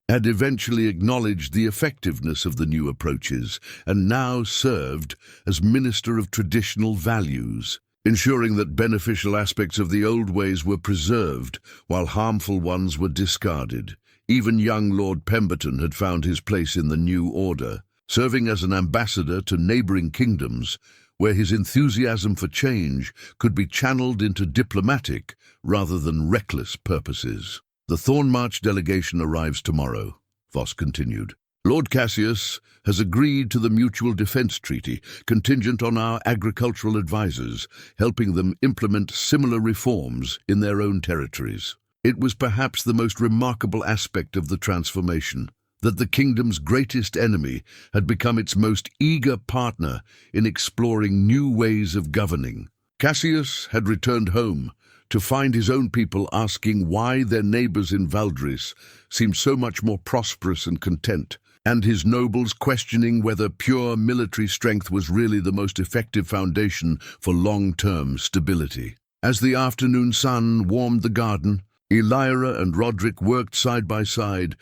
S1: had eventually acknowledged the effectiveness of the new approaches and now served as Minister of Traditional Values, ensuring that beneficial aspects of the old ways were preserved while harmful ones were discarded. Even young Lord Pemberton had found his place in the new order, serving as an ambassador to neighbouring kingdoms, where his enthusiasm for change could be channeled into diplomatic rather than reckless purposes. The Thornmarch delegation arrives tomorrow, Voss continued. Lord Cassius has agreed to the Mutual Defence Treaty, contingent on our agricultural advisors, helping them implement similar reforms in their own territories. It was perhaps the most remarkable aspect of the transformation, that the kingdom's greatest enemy had become its most eager partner in exploring new ways of governing. Cassius had returned home to find his own people asking why their neighbours in Valdris seemed so much more prosperous and content, and his nobles questioning whether pure military strength was really the most effective foundation for long-term stability. As the afternoon sun warmed the garden, Elira and Roderic worked side by side,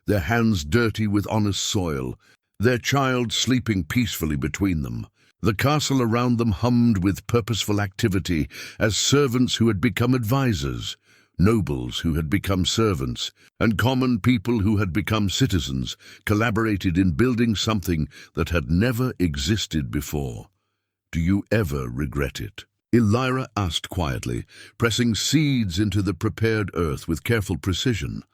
S1: their hands dirty with honest soil, their child sleeping peacefully between them. The castle around them hummed with purposeful activity as servants who had become advisors, nobles who had become servants, and common people who had become citizens collaborated in building something that had never existed before. Do you ever regret it? Elira asked quietly, pressing seeds into the prepared earth with careful precision.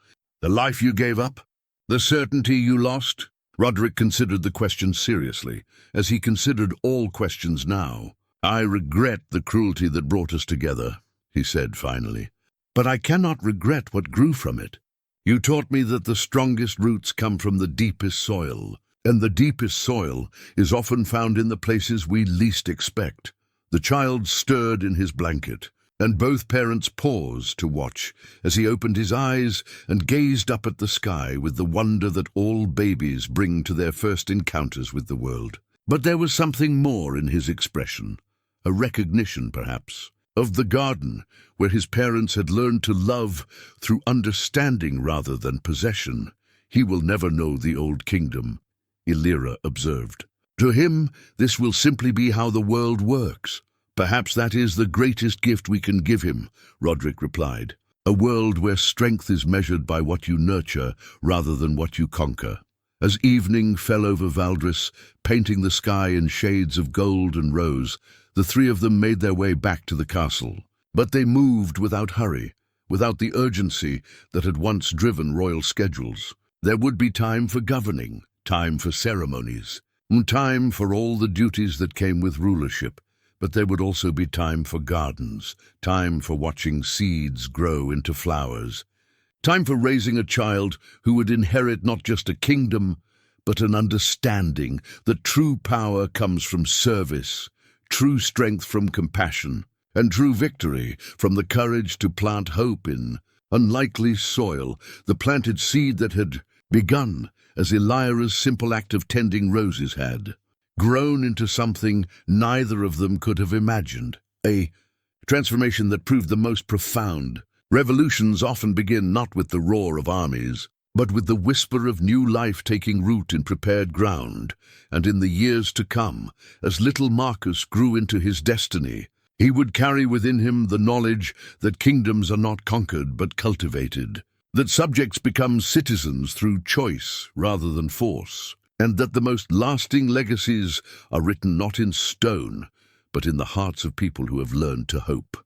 S1: The life you gave up? The certainty you lost? Roderic considered the question seriously, as he considered all questions now. I regret the cruelty that brought us together, he said finally. But I cannot regret what grew from it. You taught me that the strongest roots come from the deepest soil, and the deepest soil is often found in the places we least expect. The child stirred in his blanket, and both parents paused to watch as he opened his eyes and gazed up at the sky with the wonder that all babies bring to their first encounters with the world. But there was something more in his expression, a recognition, perhaps, of the garden where his parents had learned to love through understanding rather than possession. He will never know the old kingdom, Elira observed. To him, this will simply be how the world works. Perhaps that is the greatest gift we can give him, Roderic replied. A world where strength is measured by what you nurture rather than what you conquer. As evening fell over Valdris, painting the sky in shades of gold and rose, the three of them made their way back to the castle. But they moved without hurry, without the urgency that had once driven royal schedules. There would be time for governing, time for ceremonies, and time for all the duties that came with rulership. But there would also be time for gardens, time for watching seeds grow into flowers, time for raising a child who would inherit not just a kingdom, but an understanding that true power comes from service, true strength from compassion, and true victory from the courage to plant hope in unlikely soil, the planted seed that had begun as Elira's simple act of tending roses had grown into something neither of them could have imagined, a transformation that proved the most profound. Revolutions often begin not with the roar of armies, but with the whisper of new life taking root in prepared ground, and in the years to come, as little Marcus grew into his destiny, he would carry within him the knowledge that kingdoms are not conquered but cultivated, that subjects become citizens through choice rather than force, and that the most lasting legacies are written not in stone, but in the hearts of people who have learned to hope.